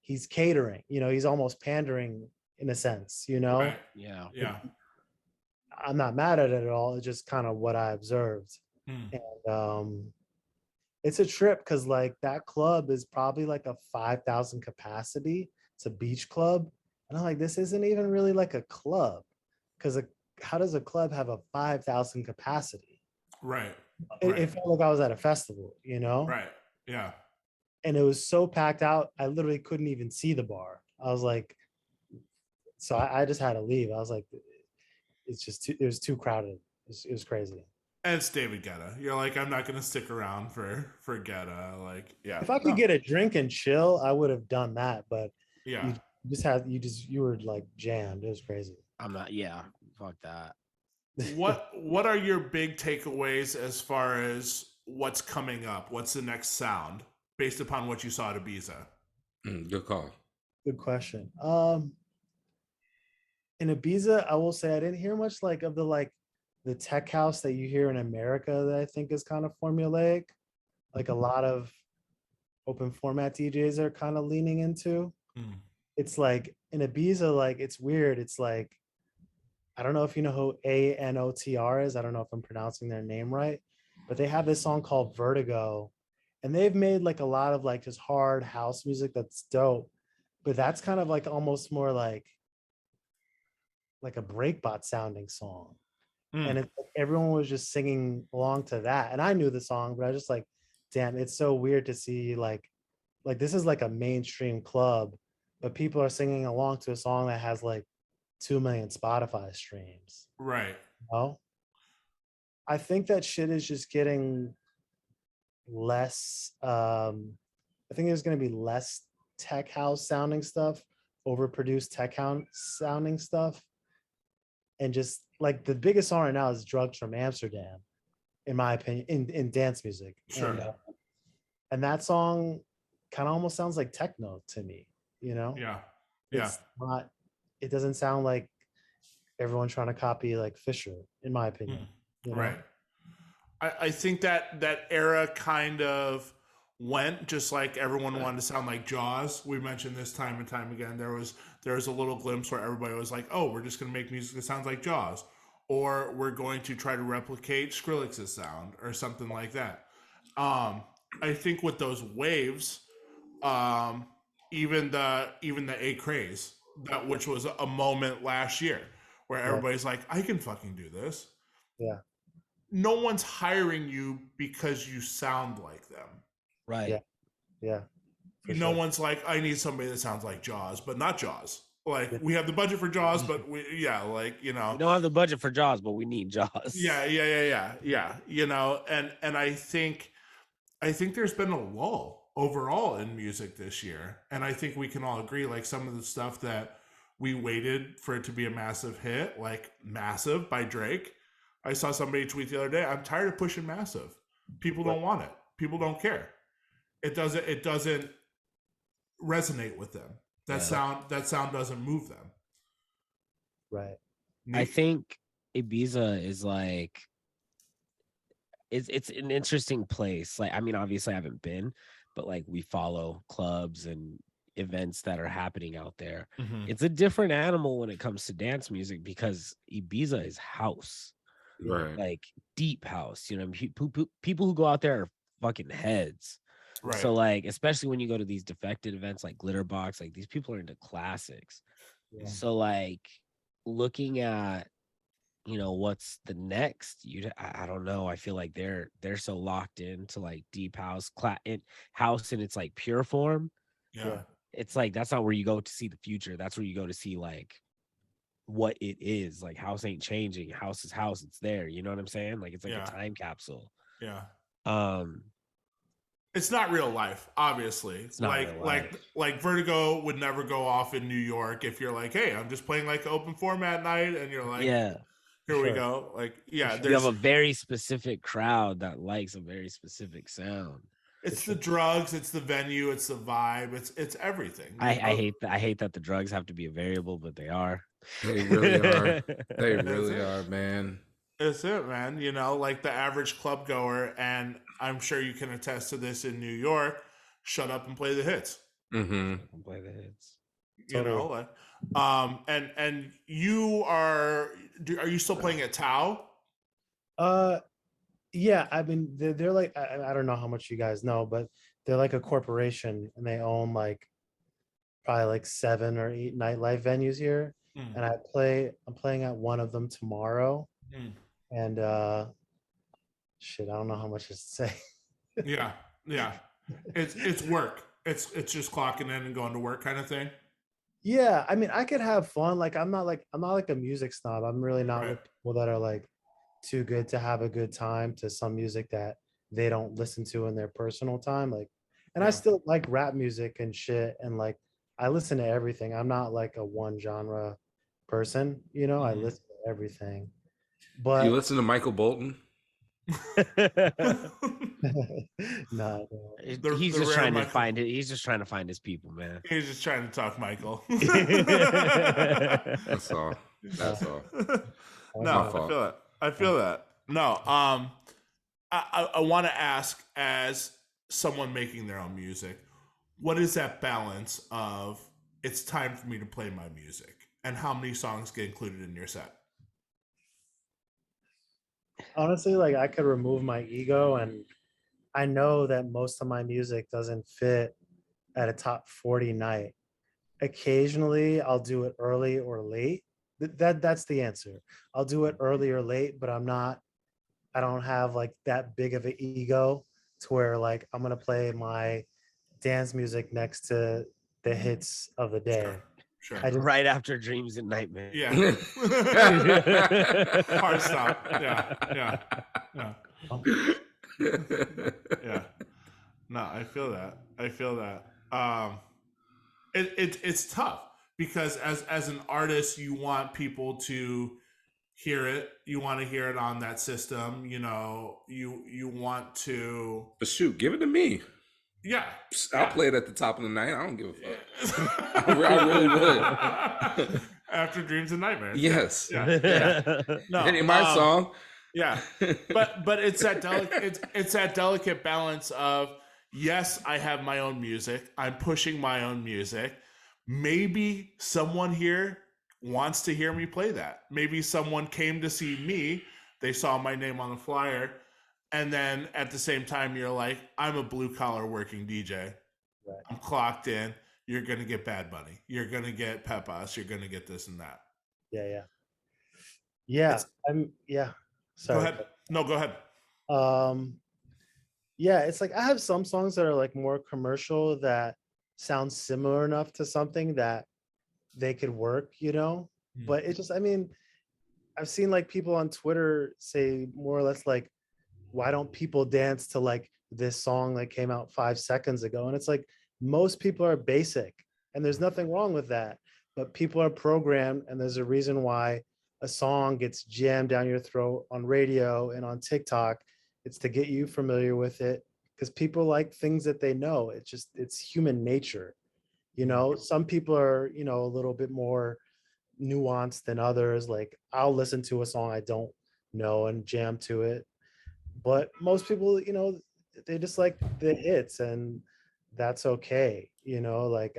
he's catering. You know, he's almost pandering in a sense. You know, Right. Yeah. Yeah. I'm not mad at it at all. It's just kind of what I observed. Mm. And it's a trip because like that club is probably like a 5,000 capacity. It's a beach club. And I'm like, this isn't even really like a club because how does a club have a 5,000 capacity? Right. It felt like I was at a festival, you know? Right. Yeah. And it was so packed out, I literally couldn't even see the bar. I was like, so I just had to leave. I was like, it was too crowded. It was crazy. And it's David Guetta. You're like, I'm not gonna stick around for Guetta. Like, yeah. If I could get a drink and chill, I would have done that. But Yeah. you were like jammed. It was crazy. I'm not. Yeah. Fuck that. What are your big takeaways as far as what's coming up? What's the next sound based upon what you saw at Ibiza? Good call. Good question. In Ibiza, I will say I didn't hear much like of the tech house that you hear in America that I think is kind of formulaic. Like a lot of open format DJs are kind of leaning into. Mm. It's like in Ibiza, like it's weird. It's like, I don't know if you know who ANOTR is. I don't know if I'm pronouncing their name right, but they have this song called Vertigo. and they've made like a lot of like just hard house music that's dope, but that's kind of like almost more like a breakbot sounding song. And it's like everyone was just singing along to that, and I knew the song, but I was just like, damn, it's so weird to see like this is like a mainstream club, but people are singing along to a song that has like 2 million Spotify streams. Right. You know? I think that shit is just getting less. I think there's going to be less tech house sounding stuff, overproduced tech house sounding stuff, and just like the biggest song right now is "Drugs from Amsterdam," in my opinion, in dance music. Sure. And that song kind of almost sounds like techno to me. You know? Yeah. It's not. It doesn't sound like everyone trying to copy like Fisher, in my opinion. You know? Right. I think that era kind of went, just like everyone wanted to sound like Jaws. We mentioned this time and time again. There was a little glimpse where everybody was like, oh, we're just going to make music that sounds like Jaws, or we're going to try to replicate Skrillex's sound or something like that. I think with those waves, even the A craze, that which was a moment last year where everybody's like, I can fucking do this. Yeah. No one's hiring you because you sound like them. Right. Yeah. No one's like, I need somebody that sounds like Jaws, but not Jaws. Like, we have the budget for Jaws, but we don't have the budget for Jaws, but we need Jaws. Yeah. And I think there's been a lull overall in music this year. And I think we can all agree, like, some of the stuff that we waited for it to be a massive hit, like Massive by Drake. I saw somebody tweet the other day, I'm tired of pushing Massive. People don't want it. People don't care. It doesn't resonate with them. That sound doesn't move them. Right. I think Ibiza is like, it's an interesting place. Like, I mean, obviously I haven't been, but like we follow clubs and events that are happening out there. Mm-hmm. It's a different animal when it comes to dance music because Ibiza is house. Right. Like deep house, people who go out there are fucking heads. Right. So like, especially when you go to these defected events like Glitterbox, like these people are into classics. Yeah. So like looking at, what's the next, I don't know. I feel like they're so locked into like deep house, house in its like pure form. Yeah. It's like, that's not where you go to see the future. That's where you go to see like what it is. Like, house ain't changing. House is house. It's there. You know what I'm saying? Like, it's like a time capsule. Yeah. It's not real life, obviously. It's not like Vertigo would never go off in New York if you're like, hey, I'm just playing like open format night, and you're like, here we go. Like, you have a very specific crowd that likes a very specific sound. It's the drugs, it's the venue, it's the vibe, it's everything. I hate that the drugs have to be a variable, but they are. They really are. They really are, man. That's it, man. Like the average club goer, and I'm sure you can attest to this in New York, shut up and play the hits. Mm-hmm. Play the hits. And you are you still playing at Tao? Yeah, I mean, they're like, I don't know how much you guys know, but they're like a corporation, and they own like probably like 7 or 8 nightlife venues here. And I'm playing at one of them tomorrow. And shit, I don't know how much to say. Yeah. It's work. It's just clocking in and going to work kind of thing. Yeah, I mean, I could have fun. Like, I'm not like a music snob. I'm really not with people that are like too good to have a good time to some music that they don't listen to in their personal time. Like, and I still like rap music and shit, and like I listen to everything. I'm not like a one genre person, I listen to everything. But you listen to Michael Bolton? No, he's just trying to find it. He's just trying to find his people, man. He's just trying to talk Michael. That's all. No, I feel that. No, I want to ask, as someone making their own music, what is that balance of it's time for me to play my music, and how many songs get included in your set? Honestly, like I could remove my ego and I know that most of my music doesn't fit at a top 40 night. Occasionally I'll do it early or late. That's the answer. I'll do it early or late, but I don't have like that big of an ego to where like I'm gonna play my dance music next to the hits of the day. Sure. I just Right after dreams and nightmares. Yeah. Hard stop. Yeah. Yeah. Yeah. Yeah. No, I feel that. I feel that. It's tough because as an artist, you want people to hear it. You want to hear it on that system. You know, you want to. But shoot, give it to me. Yeah. I'll play it at the top of the night. I don't give a fuck. I really would. After dreams and nightmares. Yes. Yeah. No. Any my song. Yeah. But it's that delicate balance of, yes, I have my own music. I'm pushing my own music. Maybe someone here wants to hear me play that. Maybe someone came to see me. They saw my name on the flyer. And then at the same time, you're like, I'm a blue collar working DJ. Right. I'm clocked in. You're going to get Bad Bunny. You're going to get Pepas. You're going to get this and that. Yeah. Sorry. Go ahead. No, go ahead. Yeah, it's like I have some songs that are like more commercial that sound similar enough to something that they could work, you know? But it's just, I mean, I've seen like people on Twitter say more or less like, why don't people dance to like this song that came out 5 seconds ago? And it's like, most people are basic and there's nothing wrong with that, but people are programmed and there's a reason why a song gets jammed down your throat on radio and on TikTok. It's to get you familiar with it because people like things that they know. It's human nature. You know, some people are, you know, a little bit more nuanced than others. Like I'll listen to a song I don't know and jam to it. But most people, you know, they just like the hits and that's okay. You know, like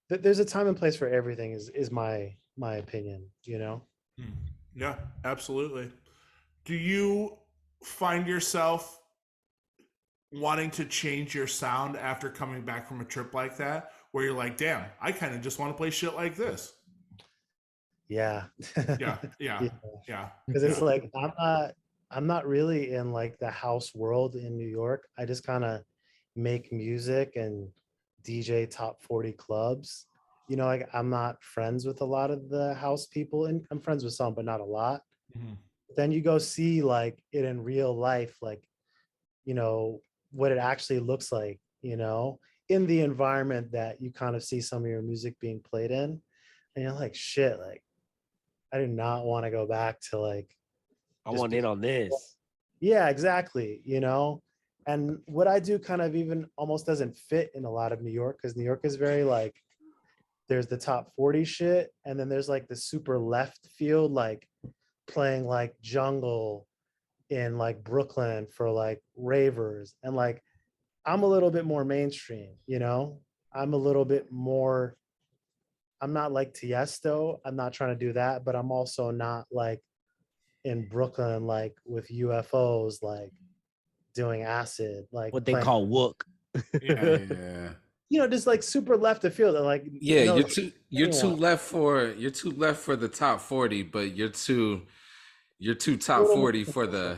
there's a time and place for everything is my opinion, you know? Yeah, absolutely. Do you find yourself wanting to change your sound after coming back from a trip like that, where you're like, damn, I kind of just want to play shit like this? Yeah. Yeah. Because it's like I'm not really in like the house world in New York. I just kind of make music and DJ top 40 clubs. You know, like I'm not friends with a lot of the house people, and I'm friends with some, but not a lot. Then you go see like it in real life, like, you know, what it actually looks like, you know, in the environment that you kind of see some of your music being played in. And you're like, shit, like, I do not want to go back to like, I want in on this. Yeah, exactly. You know, and what I do kind of even almost doesn't fit in a lot of New York because New York is very like, there's the top 40 shit. And then there's like the super left field, like playing like jungle in like Brooklyn for like ravers. And like, I'm a little bit more mainstream, you know, I'm a little bit more, I'm not like Tiesto. I'm not trying to do that, but I'm also not like in Brooklyn, like with UFOs, like doing acid, like what they call wook. Yeah. You know, just like super left of field. And like, yeah, you know, you're too left for the top 40, but you're too top 40 for the.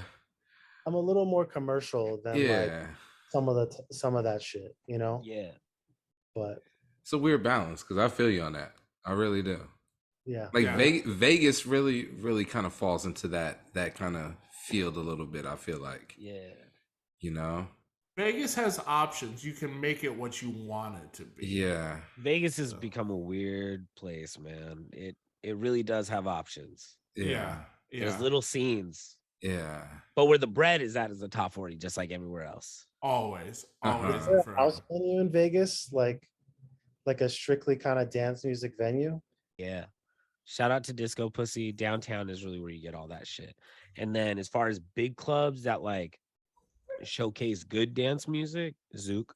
I'm a little more commercial than like some of that shit, you know? Yeah. But it's a weird balance because I feel you on that. I really do. Yeah. Like Vegas really kind of falls into that kind of field a little bit, I feel like. Yeah. You know? Vegas has options. You can make it what you want it to be. Yeah. Vegas has become a weird place, man. It really does have options. Yeah. There's little scenes. Yeah. But where the bread is at is the top 40, just like everywhere else. Always. Is there a house venue in Vegas? Like a strictly kind of dance music venue? Yeah. Shout out to Disco Pussy. Downtown is really where you get all that shit. And then as far as big clubs that like showcase good dance music, Zouk.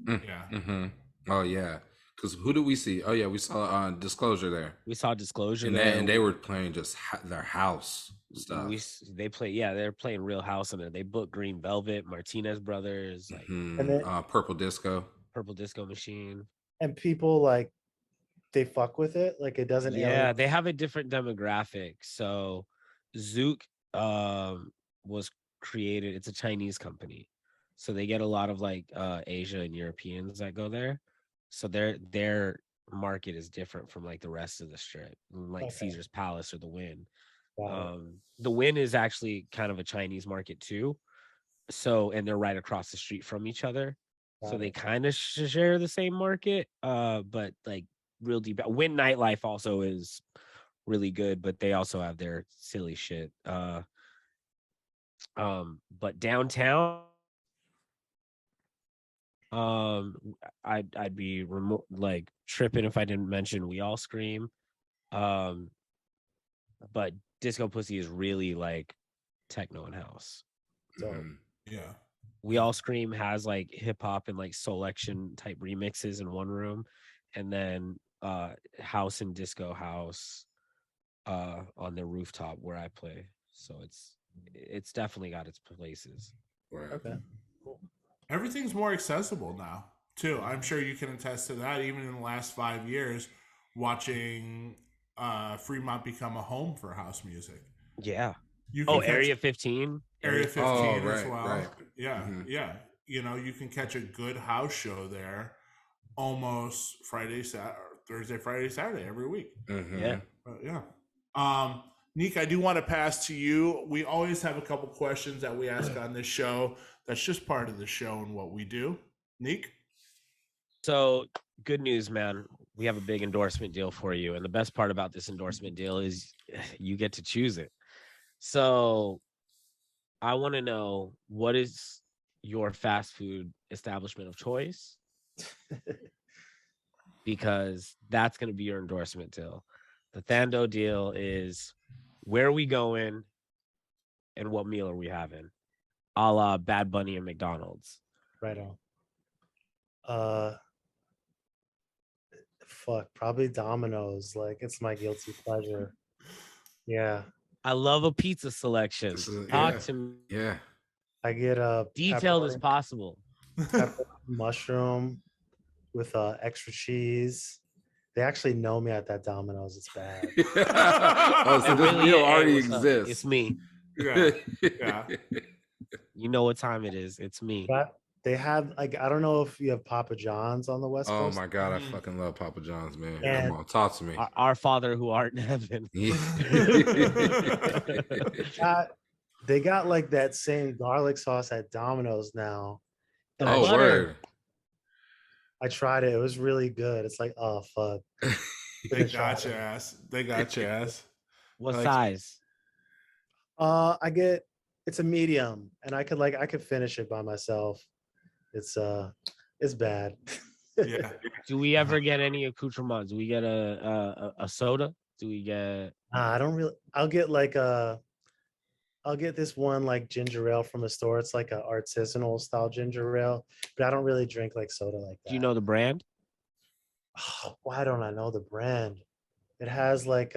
Yeah. Mm-hmm. Oh yeah. Because who do we see? Oh yeah, we saw Disclosure there, We saw Disclosure and there. they were playing just their house stuff. They play, yeah, they're playing real house in there. They booked Green Velvet, Martinez Brothers, like And then Purple Disco. Purple Disco Machine. and people like they fuck with it. Like it doesn't Yeah, alienate. they have a different demographic. So Zook was created, it's a Chinese company. So they get a lot of like Asia and Europeans that go there. So their market is different from like the rest of the strip, like Okay. Caesar's Palace or the Wynn. Got it. The Wynn is actually kind of a Chinese market too. So, and they're right across the street from each other. So Got they it. kind of share the same market. But like real deep. Wynn nightlife also is really good, but they also have their silly shit. But downtown, I'd be like tripping if I didn't mention We All Scream. But Disco Pussy is really like techno and house. So Yeah. We All Scream has like hip hop and like selection type remixes in one room, and then house and disco house on the rooftop where I play. So it's definitely got its places. Right. okay. Everything's more accessible now, too. I'm sure you can attest to that. Even in the last 5 years, watching Fremont become a home for house music. Yeah. You can catch Area 15. Area 15 as right, well. right. Yeah, Mhm. yeah. You know, you can catch a good house show there almost Friday, Thursday, Friday, Saturday every week. Mhm. Yeah. Yeah. Nick, I do want to pass to you. We always have a couple questions that we ask on this show. That's just part of the show and what we do. Nick? So good news, man. We have a big endorsement deal for you. And the best part about this endorsement deal is you get to choose it. So I want to know, what is your fast food establishment of choice? Because that's going to be your endorsement deal. The Thando deal is, where are we going and what meal are we having? A la Bad Bunny and McDonald's. Right on. Fuck, probably Domino's. Like it's my guilty pleasure. Yeah. I love a pizza selection. Talk to me. Yeah. I get a Detailed as possible. pepperoni mushroom with extra cheese. They actually know me at that Domino's. It's bad. Oh, so this meal already what's up? exists. It's me. Yeah. Yeah. You know what time it is. It's me. But they have like I don't know if you have Papa John's on the West Oh Coast. my God, I fucking love Papa John's, man. And- Come on, talk to me. Our Father who art in heaven. They got like that same garlic sauce at Domino's now. And Oh, butter. word. I tried it. It was really good. It's like, oh fuck. They got your ass. They got your ass. What Like- size? It's a medium, and I could finish it by myself. It's bad. Yeah. Do we ever get any accoutrements? Do we get a soda? Do we get? I don't really. I'll get this one like ginger ale from a store. It's like a artisanal style ginger ale, but I don't really drink like soda like that. Do you know the brand? Oh, why don't I know the brand? It has like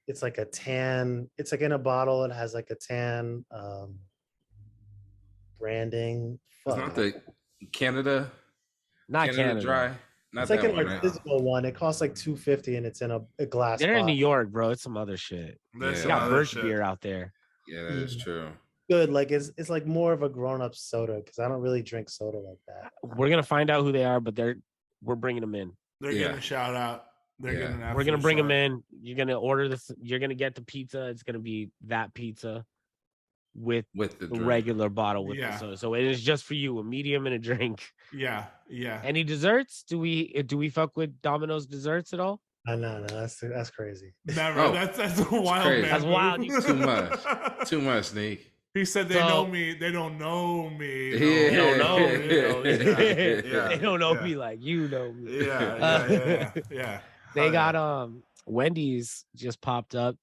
it's like a tan. It's like in a bottle. It has like a tan branding. It's Fuck. not the Canada. Not Canada. Dry. Not It's like that an one, right? artisanal one. It costs like $2.50 and it's in a glass. They're in New bottle. York, bro. It's some other shit. There's Yeah. some They got other Birch shit. beer out there. Yeah, that is true. Good. Like it's like more of a grown up soda because I don't really drink soda like that. We're gonna find out who they are, but we're bringing them in. They're Yeah. getting a shout out. They're Yeah. getting an We're gonna absolute bring them shout. in. You're gonna order this. You're gonna get the pizza. It's gonna be that pizza with With the the drink. regular bottle with Yeah. the soda. So it is just for you, a medium and a drink. Yeah. Yeah. Any desserts? Do we fuck with Domino's desserts at all? No, that's crazy. Never. Oh, that's a wild crazy. man. That's wild. move. Too much. Too much, Sneak. He said they So- know me. They don't know me. Yeah. They don't know. Yeah. Yeah. They don't know Yeah. me like you know me. Yeah. They Oh, got Wendy's just popped up,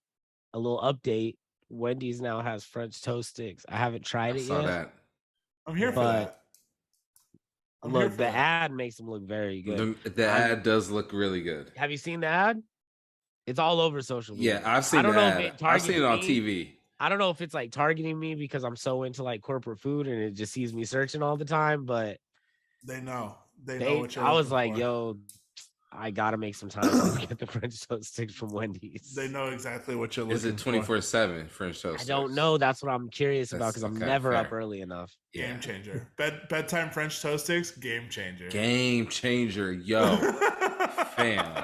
a little update. Wendy's now has French toast sticks. I haven't tried I it saw yet. that. I'm here for But- I'm here Look, for the that. ad makes him look very good. The ad does look really good. Have you seen the ad? It's all over social media. Yeah, I've seen I don't the know ad. if it I've seen it on targets me. TV. I don't know if it's like targeting me because I'm so into like corporate food and it just sees me searching all the time. But They know. They know what you're I was looking like, for. yo, I gotta make some time to get the French toast sticks from Wendy's. They know exactly what you're looking Is it 24/7 French toast? I don't know. That's what I'm curious about because I'm okay, never fair. up early enough. Yeah. Game changer. Bedtime French toast sticks, game changer. Game changer, yo. Fam.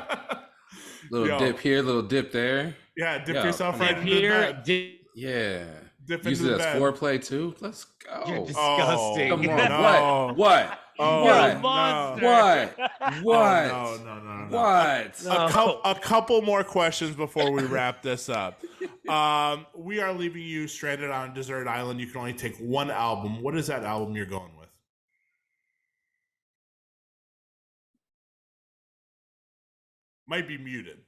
Little Yo. dip here, little dip there. Yeah, dip Yo, yourself come right on. into the Here, bed. Yeah. Dip Use into it the as bed. foreplay too. Let's you're go. disgusting. Come on. No. What? Oh, You're a What? monster. What? What? Oh, no. What? No. A couple more questions before we wrap this up. We are leaving you stranded on a desert island. You can only take one album. What is that album you're going with? Might be muted.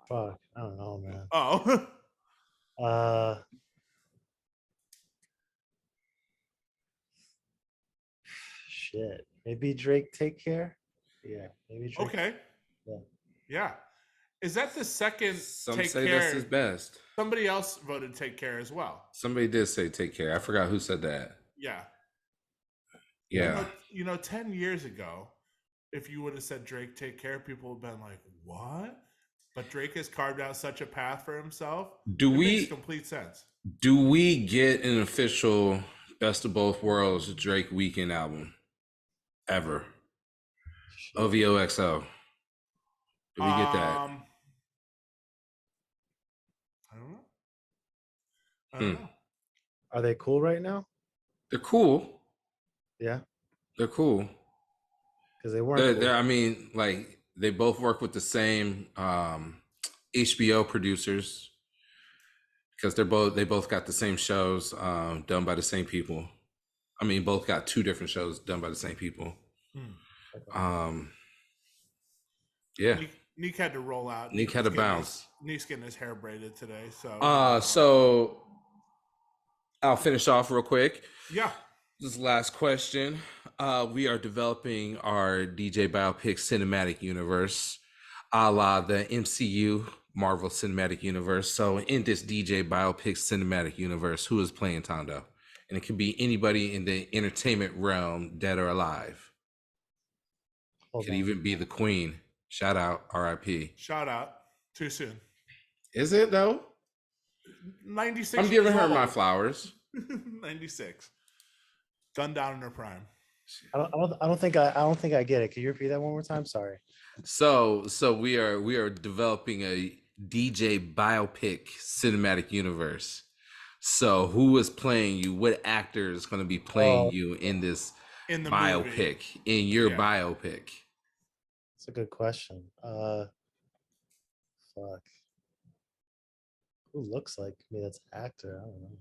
Fuck, I don't know, man. Oh. Shit. Maybe Drake Take Care? Yeah, maybe Drake. Okay. Yeah. Is that the second Some Take say Care? that's his best. Somebody else voted Take Care as well. Somebody did say take care. I forgot who said that. Yeah. Yeah. You know, 10 years ago, if you would have said Drake Take Care, people would have been like, what? But Drake has carved out such a path for himself. It makes complete sense. Do we get an official Best of Both Worlds Drake Weekend album ever? OVOXO. Do we get that? I don't know. Are they cool right now? They're cool. Yeah, They're cool. because they weren't. Cool. I mean, like they both work with the same HBO producers because they both got the same shows done by the same people. I mean, both got two different shows done by the same people. Yeah. Neek had to roll out. Neek had to bounce. Neek's getting his hair braided today. So I'll finish off real quick. Yeah. This last question. We are developing our DJ biopic cinematic universe, a la the MCU Marvel Cinematic Universe. So in this DJ biopic cinematic universe, who is playing Thando? And it can be anybody in the entertainment realm, dead or alive. Could even be the Queen. Shout out, R.I.P. Shout out. Too soon. Is it though? 96. I'm giving her my flowers. 96. Gunned down in her prime. I don't think I get it. Can you repeat that one more time? Sorry. So we are developing a DJ biopic cinematic universe. So who is playing you? What actor is going to be playing you in this in the biopic? movie. In your biopic? That's a good question. Fuck. Who looks like me? That's an actor. I don't know.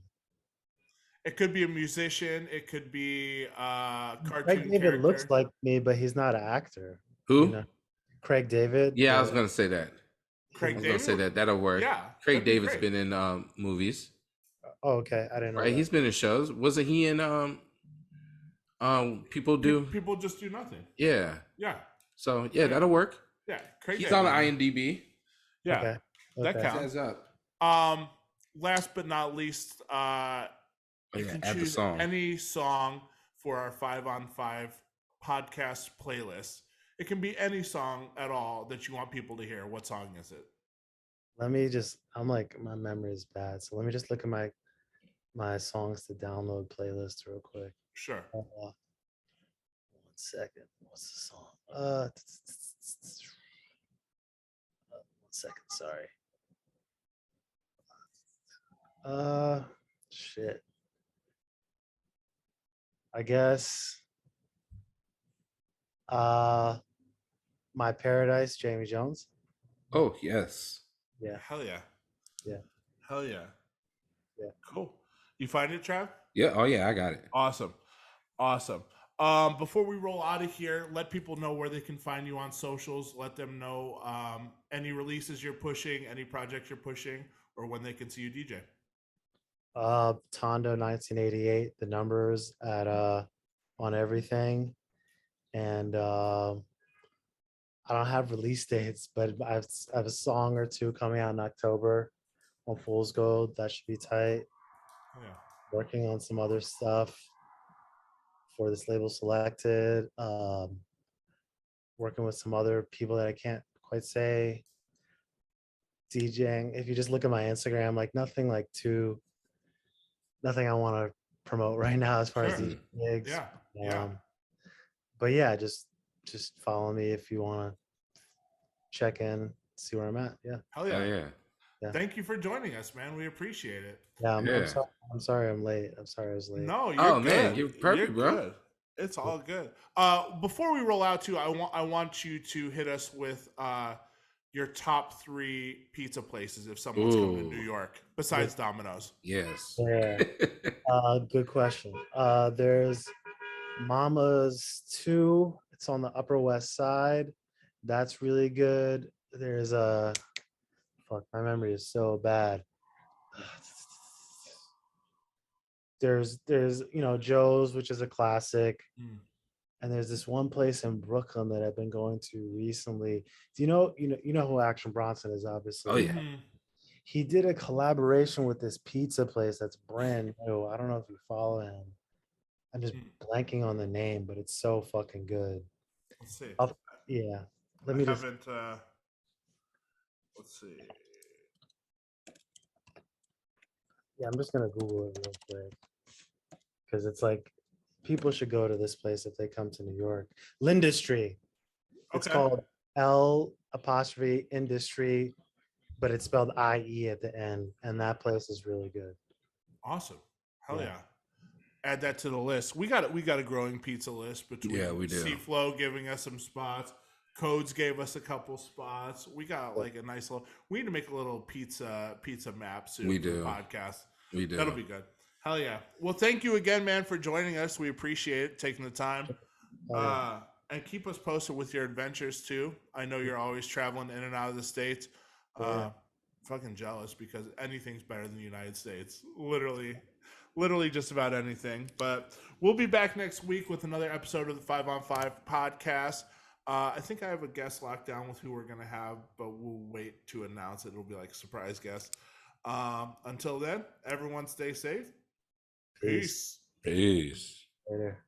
It could be a musician. It could be a cartoon Craig David character. looks like me, but he's not an actor. Who? You know? Craig David. Yeah, I was gonna say that. Craig I was David? gonna say that. That'll work. Yeah. Craig David's been in movies. Oh, okay. I didn't know. Right, he's been in shows. Wasn't he in People Do? People Just Do Nothing. Yeah. Yeah. So yeah, that'll work. Yeah. Craig He's David. on IMDb. Yeah. Okay. That Okay. counts. Says up. Last but not least, you can add the choose song. any song for our 5-on-5 podcast playlist. It can be any song at all that you want people to hear. What song is it? Let me just. I'm like, my memory is bad, so let me just look at my songs to download playlist real quick. Sure. 1 second. What's the song? 1 second. Sorry. Shit. I guess. My Paradise, Jamie Jones. Oh yes. Yeah. Hell yeah. Yeah. Hell yeah. Yeah. Cool. You find it, Trav? Yeah. Oh yeah, I got it. Awesome. Before we roll out of here, let people know where they can find you on socials. Let them know any releases you're pushing, any projects you're pushing, or when they can see you DJ. Thando 1988. The numbers at on everything. And I don't have release dates, but I have a song or two coming out in October on Fool's Gold. That should be tight. Yeah. Working on some other stuff for this label Selected. Working with some other people that I can't quite say. DJing. If you just look at my Instagram, like nothing I want to promote right now as far as Sure. these gigs. Yeah. Yeah. But yeah, just follow me if you want to check in, see where I'm at. Yeah. Hell yeah. Yeah. Yeah. Thank you for joining us, man. We appreciate it. Yeah, Yeah. I'm sorry I'm late. I'm sorry I was late. No, you're Oh, good. man, you're perfect, bro. Good. It's all good. Before we roll out, too, I want you to hit us with your top 3 pizza places if someone's coming to New Ooh. York besides Domino's. Yes. Yeah. Good question. There's Mama's 2. It's on the Upper West Side. That's really good. There's a fuck, my memory is so bad. There's Joe's, which is a classic. And there's this one place in Brooklyn that I've been going to recently. Do you know who Action Bronson is, obviously. Oh yeah. He did a collaboration with this pizza place that's brand new. I don't know if you follow him. I'm just blanking on the name, but it's so fucking good. Let's see. Yeah. Let's see. Yeah, I'm just gonna Google it real quick. Because it's like people should go to this place if they come to New York. Lindustry. It's called L' industry, but it's spelled IE at the end. And that place is really good. Awesome. Hell yeah. Add that to the list. We got a growing pizza list between we do. Seaflow giving us some spots. Codes gave us a couple spots. We got like a nice little. We need to make a little pizza map soon. We for do. the podcast. We do. That'll be good. Hell yeah. Well, thank you again, man, for joining us. We appreciate it, taking the time. And keep us posted with your adventures too. I know you're always traveling in and out of the States. Fucking jealous because anything's better than the United States. Literally just about anything. But we'll be back next week with another episode of the 5 on 5 podcast. I think I have a guest locked down with who we're going to have, but we'll wait to announce it. It'll be like a surprise guest. Until then, everyone stay safe. Peace. Peace. Later.